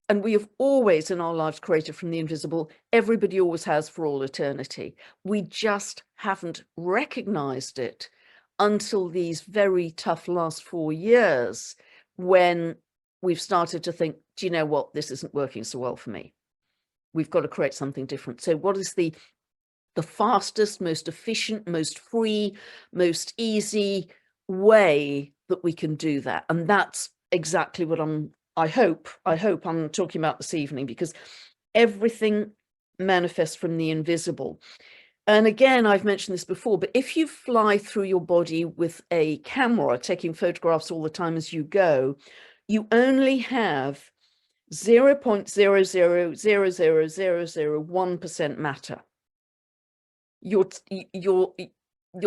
And we have always in our lives created from the invisible. Everybody always has for all eternity. We just haven't recognized it until these very tough last 4 years, when we've started to think, do you know what, this isn't working so well for me. We've got to create something different. So what is the fastest, most efficient, most free, most easy way that we can do that? And that's exactly what I hope I'm talking about this evening, because everything manifests from the invisible. And again, I've mentioned this before, but if you fly through your body with a camera, taking photographs all the time as you go, you only have 0.0000001% matter. Your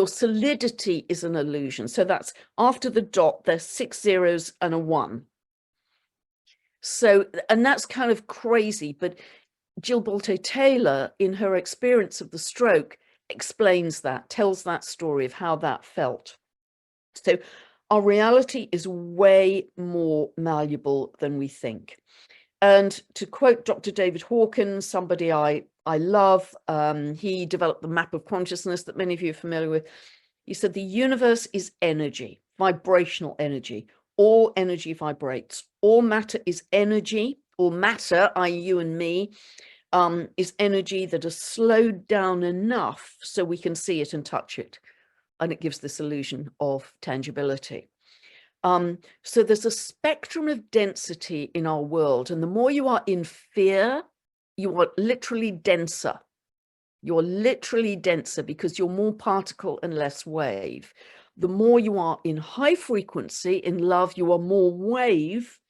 solidity is an illusion. So that's after the dot, there's 6 zeros and a 1. So, and that's kind of crazy, but Jill Bolte Taylor, in her experience of the stroke, explains that, tells that story of how that felt. So our reality is way more malleable than we think. And to quote Dr. David Hawkins, somebody I I love. He developed the map of consciousness that many of you are familiar with. He said the universe is energy, vibrational energy. All energy vibrates. All matter is energy. All matter, i.e. you and me, is energy that is slowed down enough so we can see it and touch it. And it gives this illusion of tangibility. So there's a spectrum of density in our world. And the more you are in fear, you are literally denser. You're literally denser because you're more particle and less wave. The more you are in high frequency, in love, you are more wave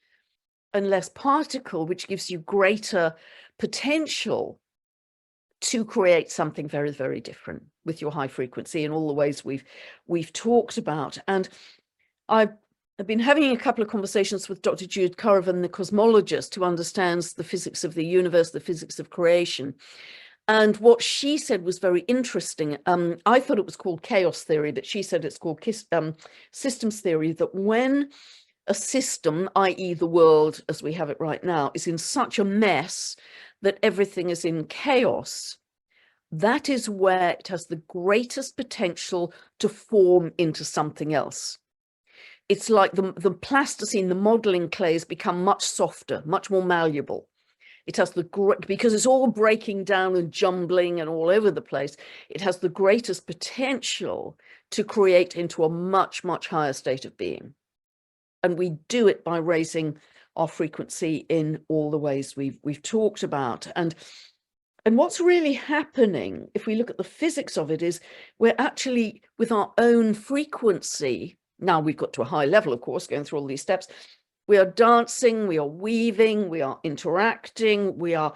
and less particle, which gives you greater potential to create something very, very different with your high frequency in all the ways we've talked about. And I've been having a couple of conversations with Dr. Jude Curran, the cosmologist who understands the physics of the universe, the physics of creation. And what she said was very interesting. I thought it was called chaos theory, but she said it's called systems theory, that when a system, i.e. the world as we have it right now, is in such a mess that everything is in chaos, that is where it has the greatest potential to form into something else. It's like the plasticine, the modeling clays become much softer, much more malleable. It has because it's all breaking down and jumbling and all over the place, it has the greatest potential to create into a much, much higher state of being. And we do it by raising our frequency in all the ways we've talked about. And what's really happening, if we look at the physics of it, is we're actually, with our own frequency, now we've got to a high level, of course, going through all these steps, we are dancing, we are weaving, we are interacting, we are,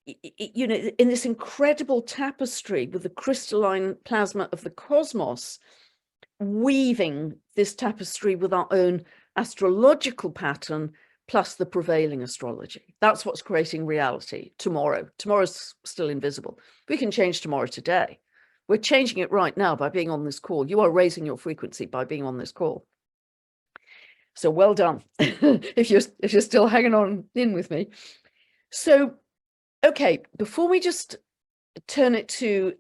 you know, in this incredible tapestry with the crystalline plasma of the cosmos, weaving this tapestry with our own astrological pattern, plus the prevailing astrology. That's what's creating reality tomorrow. Tomorrow's still invisible. We can change tomorrow today. We're changing it right now by being on this call. You are raising your frequency by being on this call. So well done, if you're still hanging on in with me. So, okay, before we just turn it to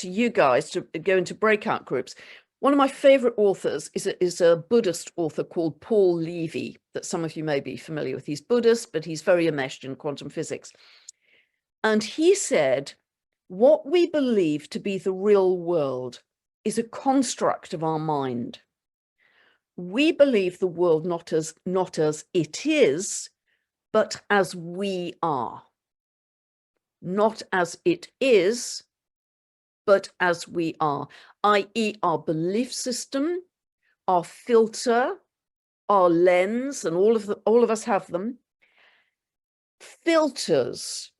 you guys to go into breakout groups, one of my favorite authors is a Buddhist author called Paul Levy, that some of you may be familiar with. He's Buddhist, but he's very enmeshed in quantum physics. And he said, what we believe to be the real world is a construct of our mind. We believe the world not as it is, but as we are. Not as it is, but as we are, i.e. our belief system, our filter, our lens, and all of us have them, filters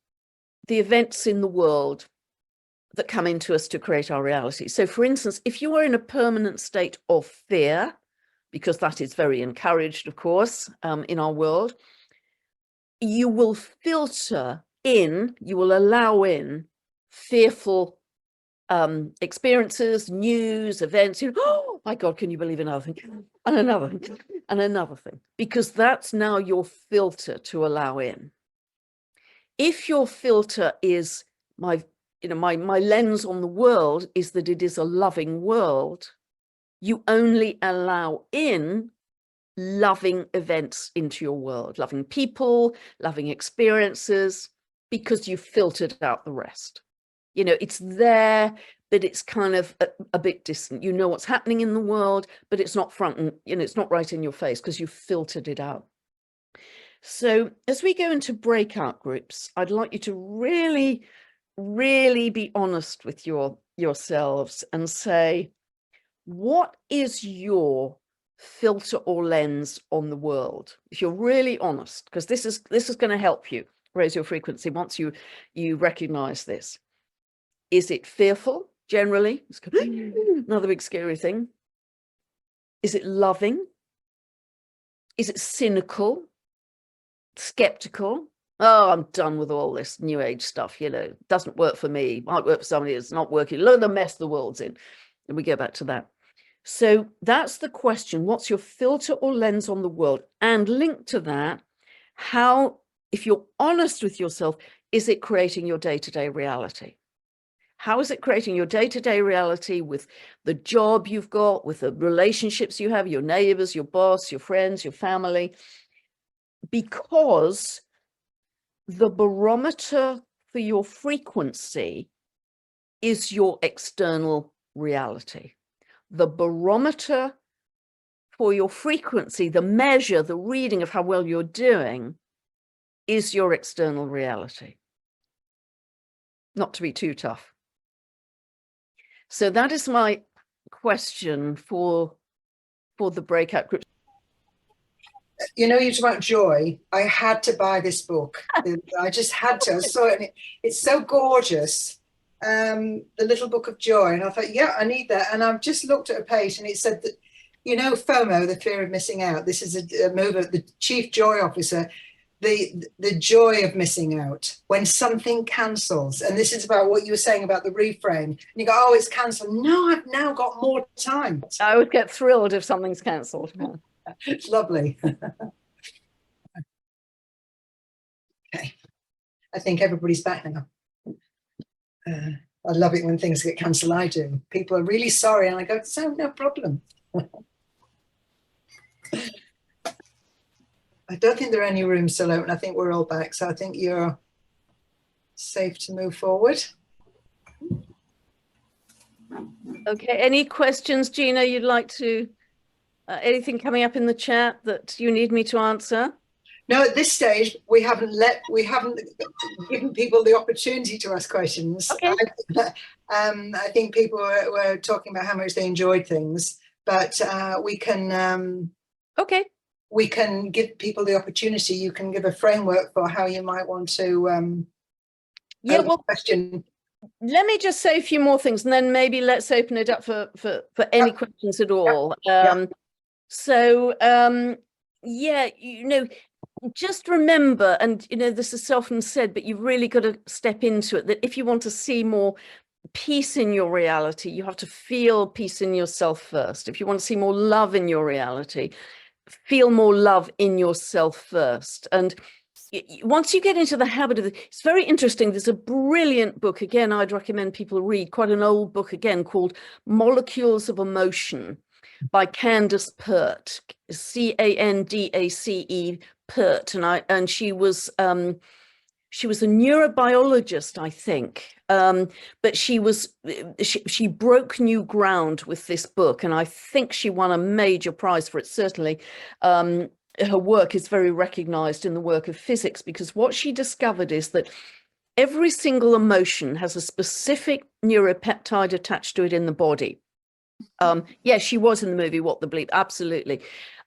the events in the world that come into us to create our reality. So for instance, if you are in a permanent state of fear, because that is very encouraged, of course, in our world, you will filter in, you will allow in fearful experiences, news, events. Oh my God, can you believe another thing? And another thing, and another thing, because that's now your filter to allow in. If your filter is my lens on the world is that it is a loving world, you only allow in loving events into your world, loving people, loving experiences, because you filtered out the rest. You know, it's there, but it's kind of a bit distant. You know what's happening in the world, but it's not front and, you know, it's not right in your face because you filtered it out. So as we go into breakout groups, I'd like you to really, really be honest with yourselves and say, what is your filter or lens on the world? If you're really honest, because this is going to help you raise your frequency once you recognize this. Is it fearful generally? It's another big scary thing. Is it loving? Is it cynical? Skeptical? Oh, I'm done with all this new age stuff, you know, doesn't work for me, might work for somebody, it's not working. Look at the mess the world's in. And we go back to that. So that's the question. What's your filter or lens on the world? And linked to that, how, if you're honest with yourself, is it creating your day-to-day reality? How is it creating your day-to-day reality with the job you've got, with the relationships you have, your neighbors, your boss, your friends, your family? Because the barometer for your frequency is your external reality. The barometer for your frequency, the measure, the reading of how well you're doing, is your external reality. Not to be too tough. So that is my question for the breakout group. You know, you talk about joy. I had to buy this book. I just had to. I saw it, and it's so gorgeous. The Little Book of Joy. And I thought, yeah, I need that. And I've just looked at a page, and it said that, you know, FOMO, the fear of missing out. This is a movement, the chief joy officer, the joy of missing out when something cancels. And this is about what you were saying about the reframe. And you go, oh, it's cancelled. No, I've now got more time. I would get thrilled if something's cancelled. It's lovely. Okay. I think everybody's back now. I love it when things get cancelled. I do. People are really sorry. And I go, so no problem. I don't think there are any rooms still open. I think we're all back. So I think you're safe to move forward. Okay. Any questions, Gina, you'd like to, anything coming up in the chat that you need me to answer? No, at this stage, we haven't given people the opportunity to ask questions. Okay. I think people were talking about how much they enjoyed things, but we can okay. We can give people the opportunity. You can give a framework for how you might want to yeah, well, question. Let me just say a few more things, and then maybe let's open it up for any questions at all. So yeah, you know, just remember, and you know, this is often said, but you've really got to step into it, that if you want to see more peace in your reality, you have to feel peace in yourself first. If you want to see more love in your reality, feel more love in yourself first. And once you get into the habit of it, it's very interesting. There's a brilliant book, again, I'd recommend people read, quite an old book again, called Molecules of Emotion by Candace Pert, C-A-N-D-A-C-E, Pert. And she was a neurobiologist, I think, but she broke new ground with this book, and I think she won a major prize for it. Certainly, her work is very recognized in the work of physics, because what she discovered is that every single emotion has a specific neuropeptide attached to it in the body. Yeah, she was in the movie What the Bleep, absolutely.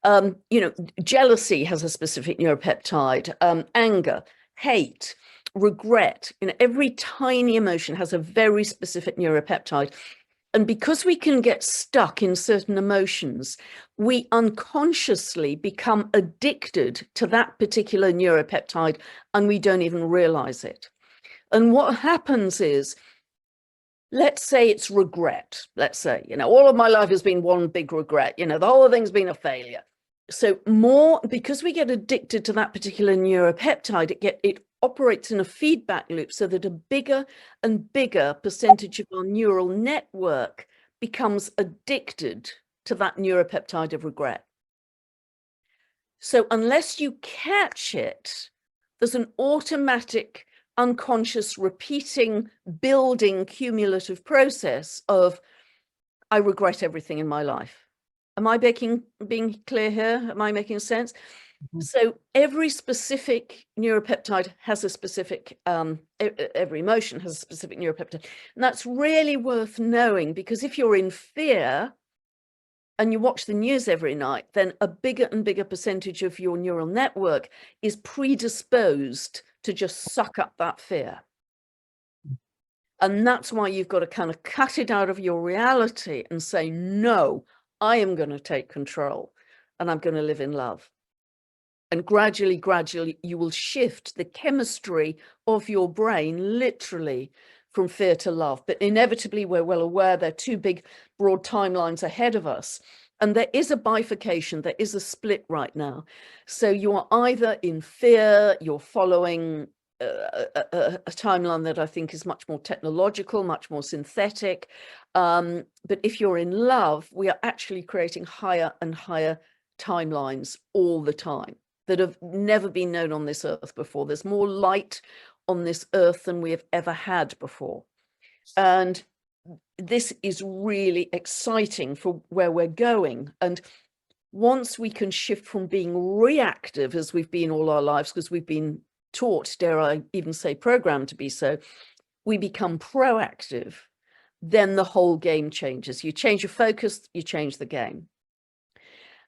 You know, jealousy has a specific neuropeptide, anger, hate, regret, you know, every tiny emotion has a very specific neuropeptide. And because we can get stuck in certain emotions, we unconsciously become addicted to that particular neuropeptide, and we don't even realize it. And what happens is, let's say it's regret. Let's say, you know, all of my life has been one big regret, you know, the whole thing's been a failure. So because we get addicted to that particular neuropeptide, it operates in a feedback loop, so that a bigger and bigger percentage of our neural network becomes addicted to that neuropeptide of regret. So unless you catch it, there's an automatic, unconscious, repeating, building, cumulative process of, I regret everything in my life. Am I being clear here? Am I making sense? Mm-hmm. So every specific neuropeptide has a specific, every emotion has a specific neuropeptide. And that's really worth knowing, because if you're in fear and you watch the news every night, then a bigger and bigger percentage of your neural network is predisposed to just suck up that fear. And that's why you've got to kind of cut it out of your reality and say, no, I am going to take control, and I'm going to live in love. And gradually, you will shift the chemistry of your brain, literally, from fear to love. But inevitably, we're well aware there are two big, broad timelines ahead of us. And there is a bifurcation, there is a split right now. So you are either in fear, you're following a timeline that I think is much more technological, much more synthetic. But if you're in love, we are actually creating higher and higher timelines all the time that have never been known on this earth before. There's more light on this earth than we have ever had before. And this is really exciting for where we're going. And once we can shift from being reactive, as we've been all our lives, because we've been taught, dare I even say programmed to be so, we become proactive, then the whole game changes. You change your focus, you change the game.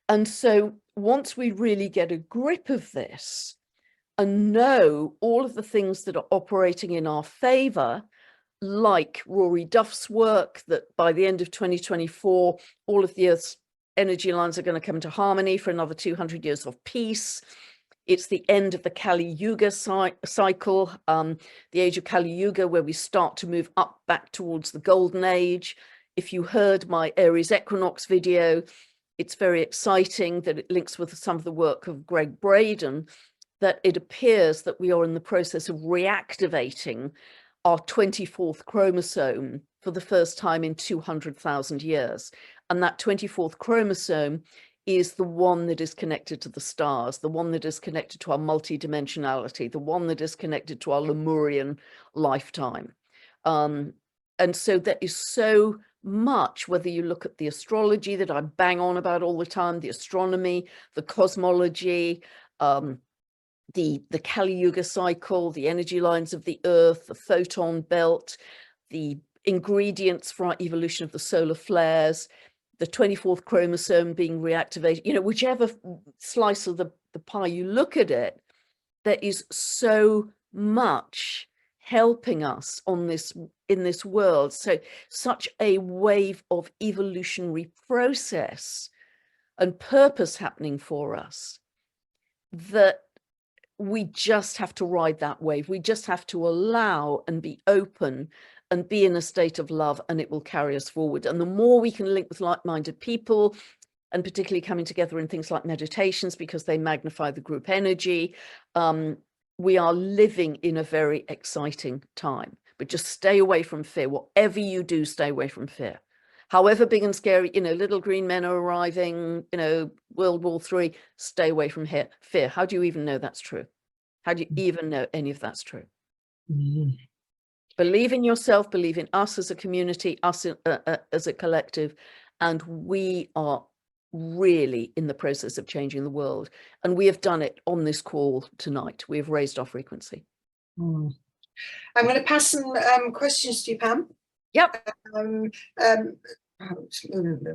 And so once we really get a grip of this and know all of the things that are operating in our favor, like Rory Duff's work, that by the end of 2024, all of the Earth's energy lines are going to come into harmony for another 200 years of peace. It's the end of the Kali Yuga cycle, the age of Kali Yuga, where we start to move up back towards the golden age. If you heard my Aries equinox video, it's very exciting that it links with some of the work of Greg Braden, that it appears that we are in the process of reactivating our 24th chromosome for the first time in 200,000 years. And that 24th chromosome is the one that is connected to the stars, the one that is connected to our multidimensionality, the one that is connected to our Lemurian lifetime. And so there is so much, whether you look at the astrology that I bang on about all the time, the astronomy, the cosmology, the Kali Yuga cycle, the energy lines of the earth, the photon belt, the ingredients for our evolution of the solar flares, the 24th chromosome being reactivated, you know, whichever slice of the pie you look at it, there is so much helping us on this, in this world. So such a wave of evolutionary process and purpose happening for us, that we just have to ride that wave. We just have to allow and be open and be in a state of love, and it will carry us forward. And the more we can link with like-minded people, and particularly coming together in things like meditations, because they magnify the group energy, we are living in a very exciting time. But just stay away from fear. Whatever you do, stay away from fear. However big and scary, you know, little green men are arriving, you know, World War III, stay away from fear. How do you even know that's true? How do you even know any of that's true? Mm. Believe in yourself, believe in us as a community, us as a collective, and we are really in the process of changing the world. And we have done it on this call tonight. We have raised our frequency. Mm. I'm going to pass some questions to you, Pam. Yep. The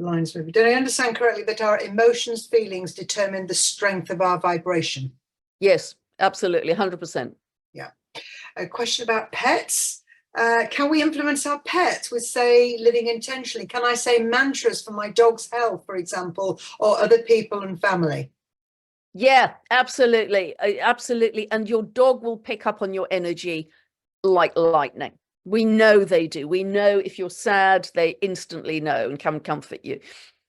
lines maybe. Did I understand correctly that our emotions, feelings determine the strength of our vibration? Yes, absolutely, 100%. Yeah. A question about pets. Can we influence our pets with, say, living intentionally? Can I say mantras for my dog's health, for example, or other people and family? Yeah, absolutely. Absolutely. And your dog will pick up on your energy like lightning. We know they do. We know if you're sad, they instantly know and come comfort you.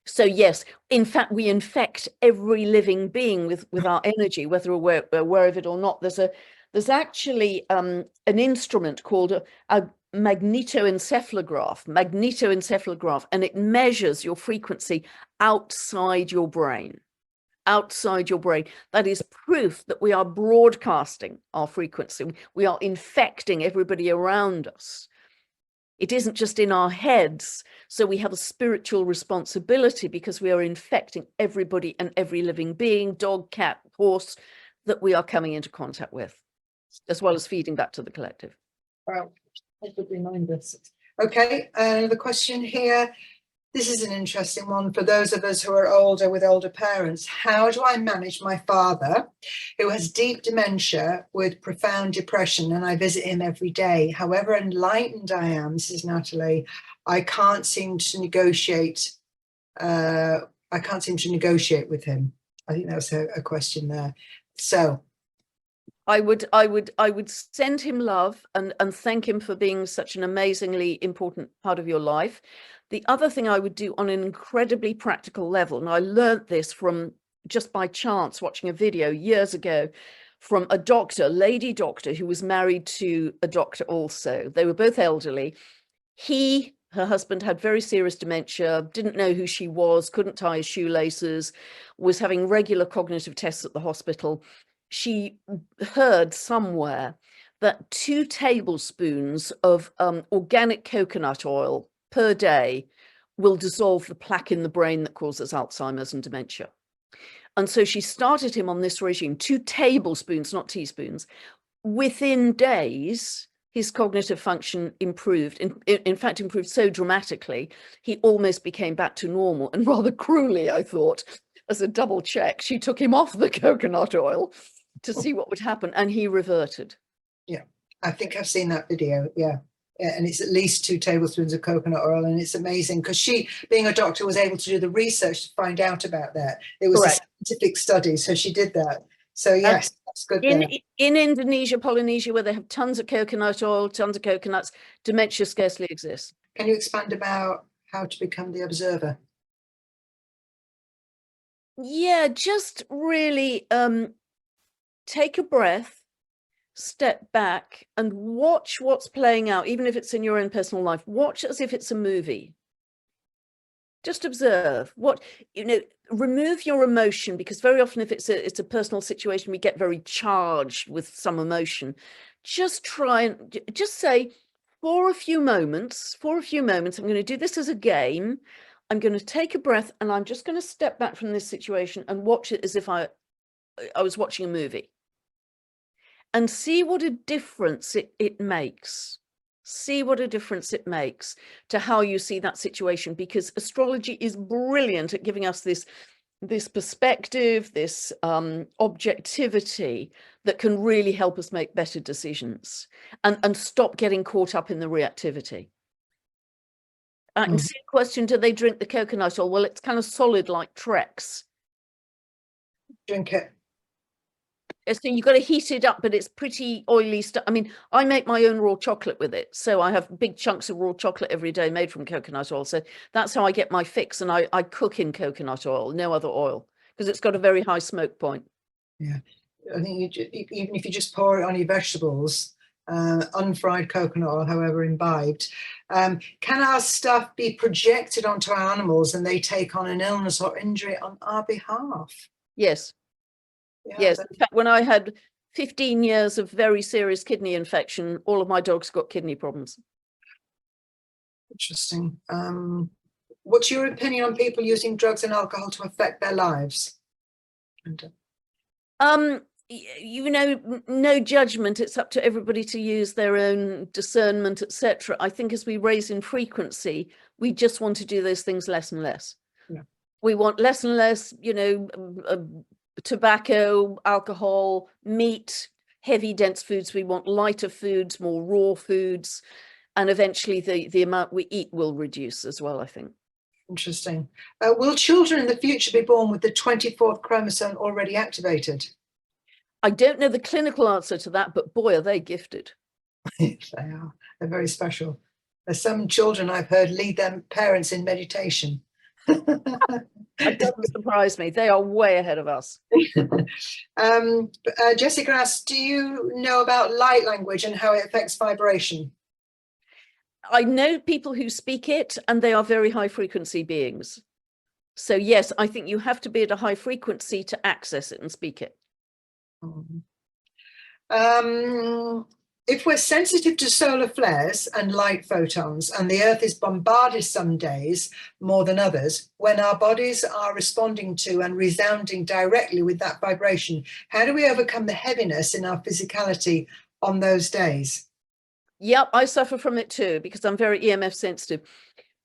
So yes, in fact, we infect every living being with our energy, whether we're aware of it or not. There's actually an instrument called a magnetoencephalograph, and it measures your frequency outside your brain. Outside your brain. That is proof that we are broadcasting our frequency. We are infecting everybody around us. It isn't just in our heads. So we have a spiritual responsibility, because we are infecting everybody and every living being, dog, cat, horse, that we are coming into contact with, as well as feeding back to the collective. Well, I could remind us. Okay, the question here. This is an interesting one for those of us who are older with older parents. How do I manage my father, who has deep dementia with profound depression, and I visit him every day? However enlightened I am, this is Natalie, I can't seem to negotiate. I can't seem to negotiate with him. I think that's a question there. So I would send him love and thank him for being such an amazingly important part of your life. The other thing I would do on an incredibly practical level, and I learned this from just by chance watching a video years ago, from a doctor, lady doctor, who was married to a doctor also. They were both elderly. Her husband had very serious dementia, didn't know who she was, couldn't tie his shoelaces, was having regular cognitive tests at the hospital. She heard somewhere that 2 tablespoons of organic coconut oil per day will dissolve the plaque in the brain that causes Alzheimer's and dementia. And so she started him on this regime, 2 tablespoons, not teaspoons. Within days, his cognitive function improved, in fact, improved so dramatically, he almost became back to normal. And rather cruelly, I thought, as a double check, she took him off the coconut oil to see what would happen, and he reverted. Yeah, I think I've seen that video. Yeah. And it's at least 2 tablespoons of coconut oil. And it's amazing because she, being a doctor, was able to do the research to find out about that. It was a scientific study. So she did that. So yes, that's good. In Indonesia, Polynesia, where they have tons of coconut oil, tons of coconuts, dementia scarcely exists. Can you expand about how to become the observer? Yeah, just really take a breath, step back and watch what's playing out, even if it's in your own personal life. Watch as if it's a movie. Just observe what, remove your emotion, because very often if it's a personal situation, we get very charged with some emotion. Just try and just say, for a few moments, I'm going to do this as a game. I'm going to take a breath and I'm just going to step back from this situation and watch it as if I was watching a movie. And see what a difference it makes. See what a difference it makes to how you see that situation, because astrology is brilliant at giving us this perspective, this objectivity that can really help us make better decisions and stop getting caught up in the reactivity. I can see a question, do they drink the coconut oil? Well, it's kind of solid like Trex. Drink it. So you've got to heat it up, but it's pretty oily stuff. I mean, I make my own raw chocolate with it. So I have big chunks of raw chocolate every day made from coconut oil. So that's how I get my fix. And I cook in coconut oil, no other oil, because it's got a very high smoke point. Yeah. I think even if you just pour it on your vegetables, unfried coconut oil, however imbibed, can our stuff be projected onto our animals and they take on an illness or injury on our behalf? Yes. Yeah, yes, in fact, when I had 15 years of very serious kidney infection, all of my dogs got kidney problems. Interesting. What's your opinion on people using drugs and alcohol to affect their lives? No judgment. It's up to everybody to use their own discernment, etc. I think as we raise in frequency, we just want to do those things less and less. Yeah. We want less and less, tobacco, alcohol, meat, heavy, dense foods. We want lighter foods, more raw foods, and eventually the amount we eat will reduce as well, I think. Interesting. Will children in the future be born with the 24th chromosome already activated? I don't know the clinical answer to that, but boy, are they gifted. They are. They're very special. There's some children I've heard lead their parents in meditation. That doesn't surprise me. They are way ahead of us. Jessica asks, do you know about light language and how it affects vibration? I know people who speak it, and they are very high frequency beings. So yes, I think you have to be at a high frequency to access it and speak it. If we're sensitive to solar flares and light photons, and the Earth is bombarded some days more than others, when our bodies are responding to and resounding directly with that vibration, how do we overcome the heaviness in our physicality on those days? Yep, I suffer from it too, because I'm very EMF sensitive.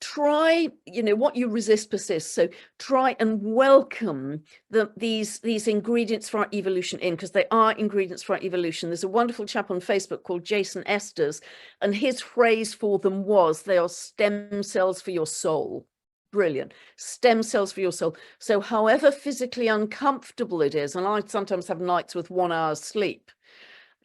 Try, what you resist persists. So try and welcome these ingredients for our evolution in, because they are ingredients for our evolution. There's a wonderful chap on Facebook called Jason Esters, and his phrase for them was, they are stem cells for your soul. Brilliant. Stem cells for your soul. So however physically uncomfortable it is, and I sometimes have nights with 1 hour's sleep,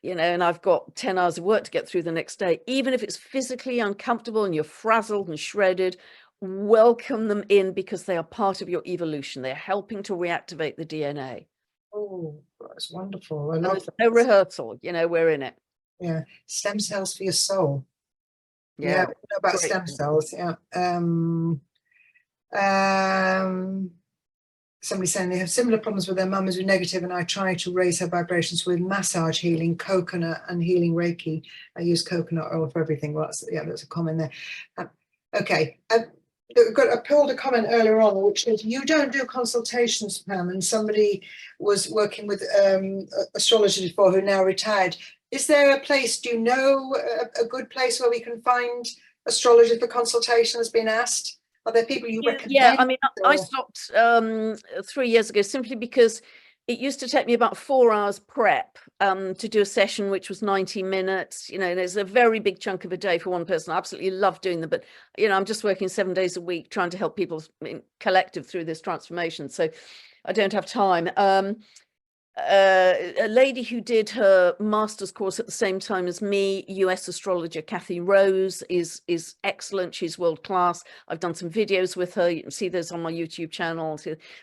and I've got 10 hours of work to get through the next day, even if it's physically uncomfortable and you're frazzled and shredded, welcome them in, because they are part of your evolution. They're helping to reactivate the DNA. Oh, That's wonderful. I And love there's that. no rehearsal, you know, we're in it. Yeah. Stem cells for your soul. Yeah, Yeah, we know about great. stem cells. Yeah. Um, Somebody saying they have similar problems with their mum as with negative, and I try to raise her vibrations with massage healing, coconut, and healing Reiki. I use coconut oil for everything. Well, that's a comment there. Okay. I pulled a comment earlier on, which is you don't do consultations, Pam, and somebody was working with astrology before who now retired. Is there a place, do you know a good place where we can find astrology for consultation has been asked? Are there people you recommend? Yeah, I mean, I or- stopped 3 years ago simply because it used to take me about 4 hours prep to do a session, which was 90 minutes. You know, there's a very big chunk of a day for one person. I absolutely love doing them, but, you know, I'm just working 7 days a week trying to help people in collective through this transformation. So I don't have time. A lady who did her master's course at the same time as me, US astrologer Kathy Rose, is excellent. She's world class. I've done some videos with her. You can see those on my YouTube channel.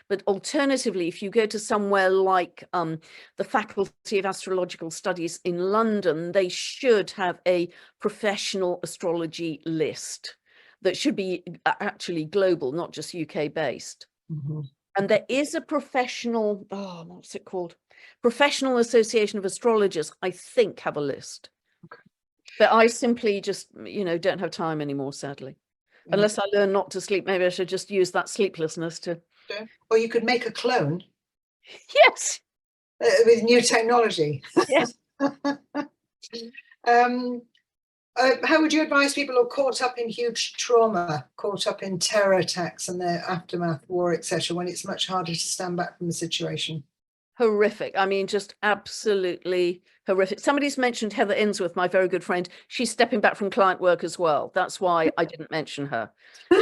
But alternatively, if you go to somewhere like the Faculty of Astrological Studies in London, they should have a professional astrology list that should be actually global, not just UK based. Mhm. And there is a professional, what's it called? Professional Association of Astrologers, I think, have a list. Okay. But I simply just, you know, don't have time anymore, sadly. Yeah. Unless I learn not to sleep, maybe I should just use that sleeplessness to. Or you could make a clone Yes. with new technology. Yes. How would you advise people who are caught up in huge trauma, caught up in terror attacks and their aftermath, war, etc., when it's much harder to stand back from the situation? Horrific. I mean, just absolutely horrific. Somebody's mentioned Heather Insworth, my very good friend. She's stepping back from client work as well. That's why I didn't mention her.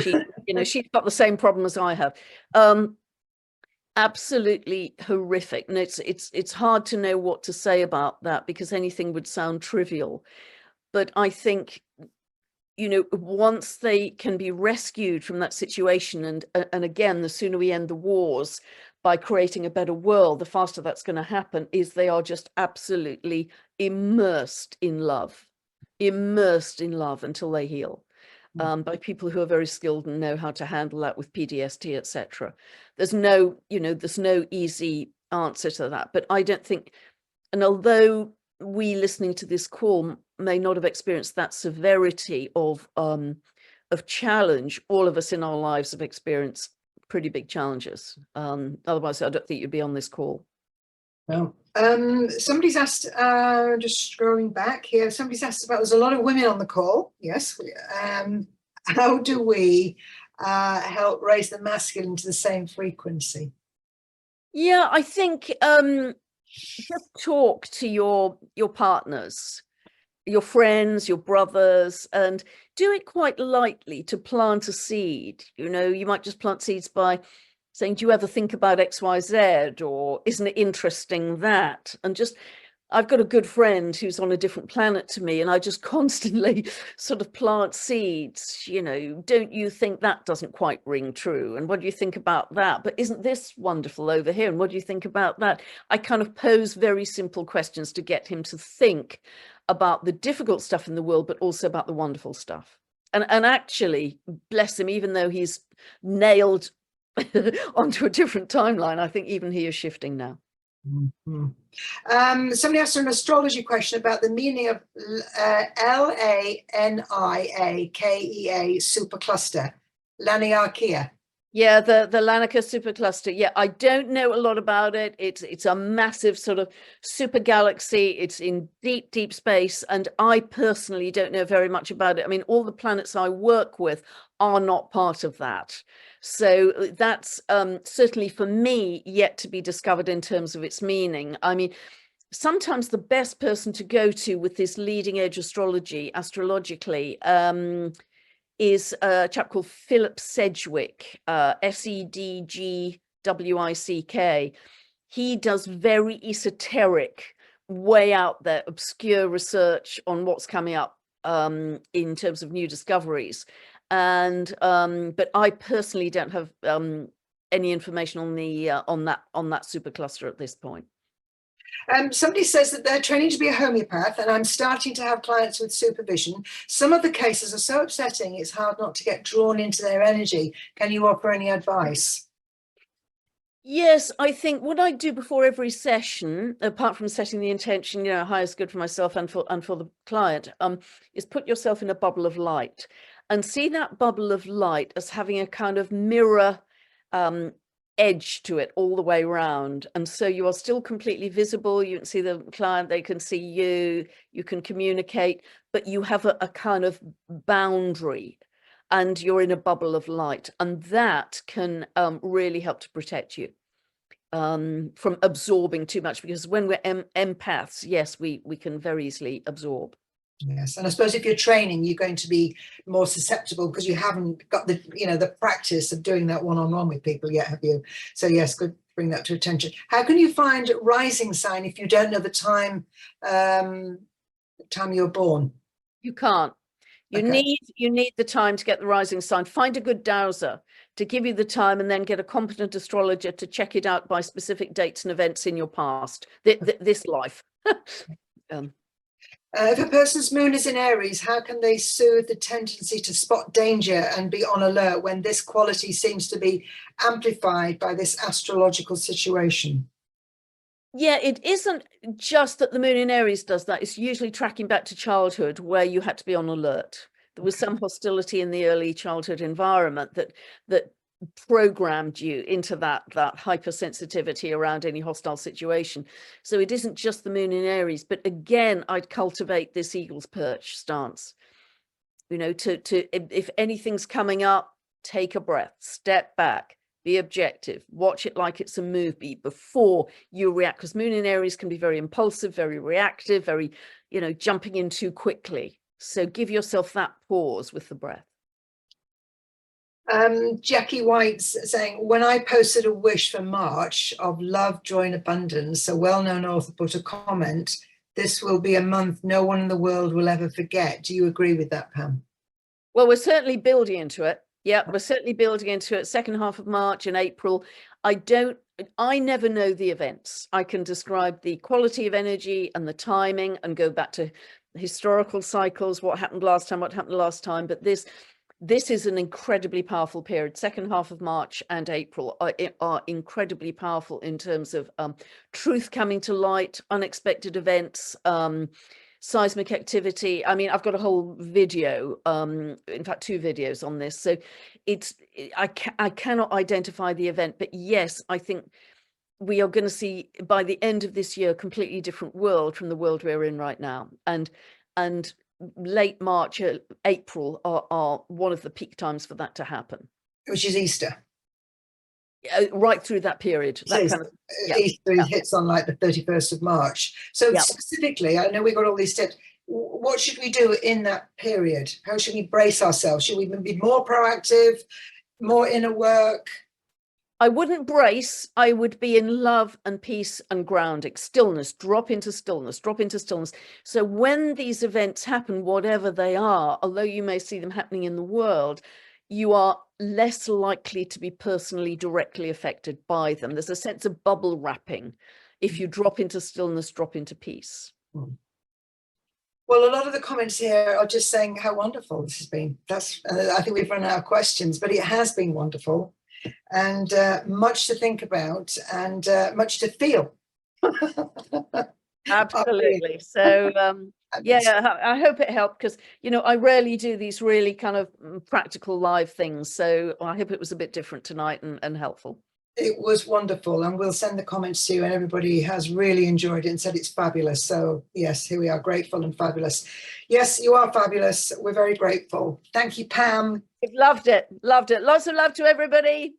She, you know, she's got the same problem as I have. Absolutely horrific. And it's hard to know what to say about that because anything would sound trivial. But I think, you know, once they can be rescued from that situation, and again, the sooner we end the wars by creating a better world, the faster that's going to happen, is they are just absolutely immersed in love until they heal. By people who are very skilled and know how to handle that with PTSD, etc. There's no easy answer to that. But I don't think, and although we listening to this call may not have experienced that severity of challenge, all of us in our lives have experienced pretty big challenges. Otherwise, I don't think you'd be on this call. No. Somebody's asked, just scrolling back here, somebody's asked about, there's a lot of women on the call. Yes. How do we help raise the masculine to the same frequency? Yeah, I think just talk to your partners, your friends, your brothers, and do it quite lightly to plant a seed. You know, you might just plant seeds by saying, do you ever think about XYZ? Or isn't it interesting that? And just, I've got a good friend who's on a different planet to me, and I just constantly sort of plant seeds, you know, don't you think that doesn't quite ring true? And what do you think about that? But isn't this wonderful over here? And what do you think about that? I kind of pose very simple questions to get him to think about the difficult stuff in the world, but also about the wonderful stuff. And actually, bless him, even though he's nailed onto a different timeline, I think even he is shifting now. Mm-hmm. Somebody asked an astrology question about the meaning of Laniakea supercluster, Laniakea. Yeah, the Lanaka supercluster. Yeah, I don't know a lot about it. It's a massive sort of super galaxy. It's in deep, deep space. And I personally don't know very much about it. I mean, all the planets I work with are not part of that. So that's certainly for me yet to be discovered in terms of its meaning. I mean, sometimes the best person to go to with this leading edge astrology, astrologically, is a chap called Philip Sedgwick, Sedgwick. He does very esoteric, way out there, obscure research on what's coming up in terms of new discoveries. And but I personally don't have any information on the on that supercluster at this point. Somebody says that they're training to be a homeopath, and I'm starting to have clients with supervision. Some of the cases are so upsetting, it's hard not to get drawn into their energy. Can you offer any advice? Yes, I think what I do before every session, apart from setting the intention, how is good for myself and for the client, is put yourself in a bubble of light and see that bubble of light as having a kind of mirror edge to it all the way around. And so you are still completely visible. You can see the client, they can see you, you can communicate, but you have a kind of boundary and you're in a bubble of light, and that can really help to protect you from absorbing too much, because when we're empaths, yes, we can very easily absorb. Yes, and I suppose if you're training, you're going to be more susceptible because you haven't got the practice of doing that one-on-one with people yet, have you? So yes, good to bring that to attention. How can you find rising sign if you don't know the time you're born? You can't. You need the time to get the rising sign. Find a good dowser to give you the time, and then get a competent astrologer to check it out by specific dates and events in your past, this life. If a person's moon is in Aries, how can they soothe the tendency to spot danger and be on alert when this quality seems to be amplified by this astrological situation? Yeah, it isn't just that the moon in Aries does that. It's usually tracking back to childhood where you had to be on alert. There was some hostility in the early childhood environment that programmed you into that hypersensitivity around any hostile situation. So it isn't just the moon in Aries, but again, I'd cultivate this eagle's perch stance. If anything's coming up, take a breath, step back, be objective, watch it like it's a movie before you react, because moon in Aries can be very impulsive, very reactive, very, jumping in too quickly. So give yourself that pause with the breath. Jackie White's saying, when I posted a wish for March of love, joy and abundance, a well-known author put a comment, this will be a month no one in the world will ever forget. Do you agree with that, Pam? Well, we're certainly building into it. Yeah, we're certainly building into it. Second half of March and April. I never know the events. I can describe the quality of energy and the timing and go back to historical cycles, what happened last time, but this is an incredibly powerful period. Second half of March and April are incredibly powerful in terms of truth coming to light, unexpected events, seismic activity. I mean, I've got a whole video, in fact, 2 videos on this. So I cannot identify the event, but yes, I think we are going to see by the end of this year a completely different world from the world we're in right now. And late March, April are one of the peak times for that to happen. Which is Easter. Right through that period. Easter hits on like the 31st of March. So specifically, I know we've got all these tips. What should we do in that period? How should we brace ourselves? Should we be more proactive, more inner work? I wouldn't brace. I would be in love and peace and grounding, stillness, drop into stillness. So when these events happen, whatever they are, although you may see them happening in the world, you are less likely to be personally directly affected by them. There's a sense of bubble wrapping. If you drop into stillness, drop into peace. Well, a lot of the comments here are just saying how wonderful this has been. I think we've run out of questions, but it has been wonderful. And much to think about and much to feel. Absolutely. So yeah, I hope it helped, because I rarely do these really kind of practical live things, so I hope it was a bit different tonight and helpful. It was wonderful, and we'll send the comments to you, and everybody has really enjoyed it and said it's fabulous. So yes, here we are, grateful and fabulous. Yes, you are fabulous. We're very grateful. Thank you, Pam. Loved it. Lots of love to everybody.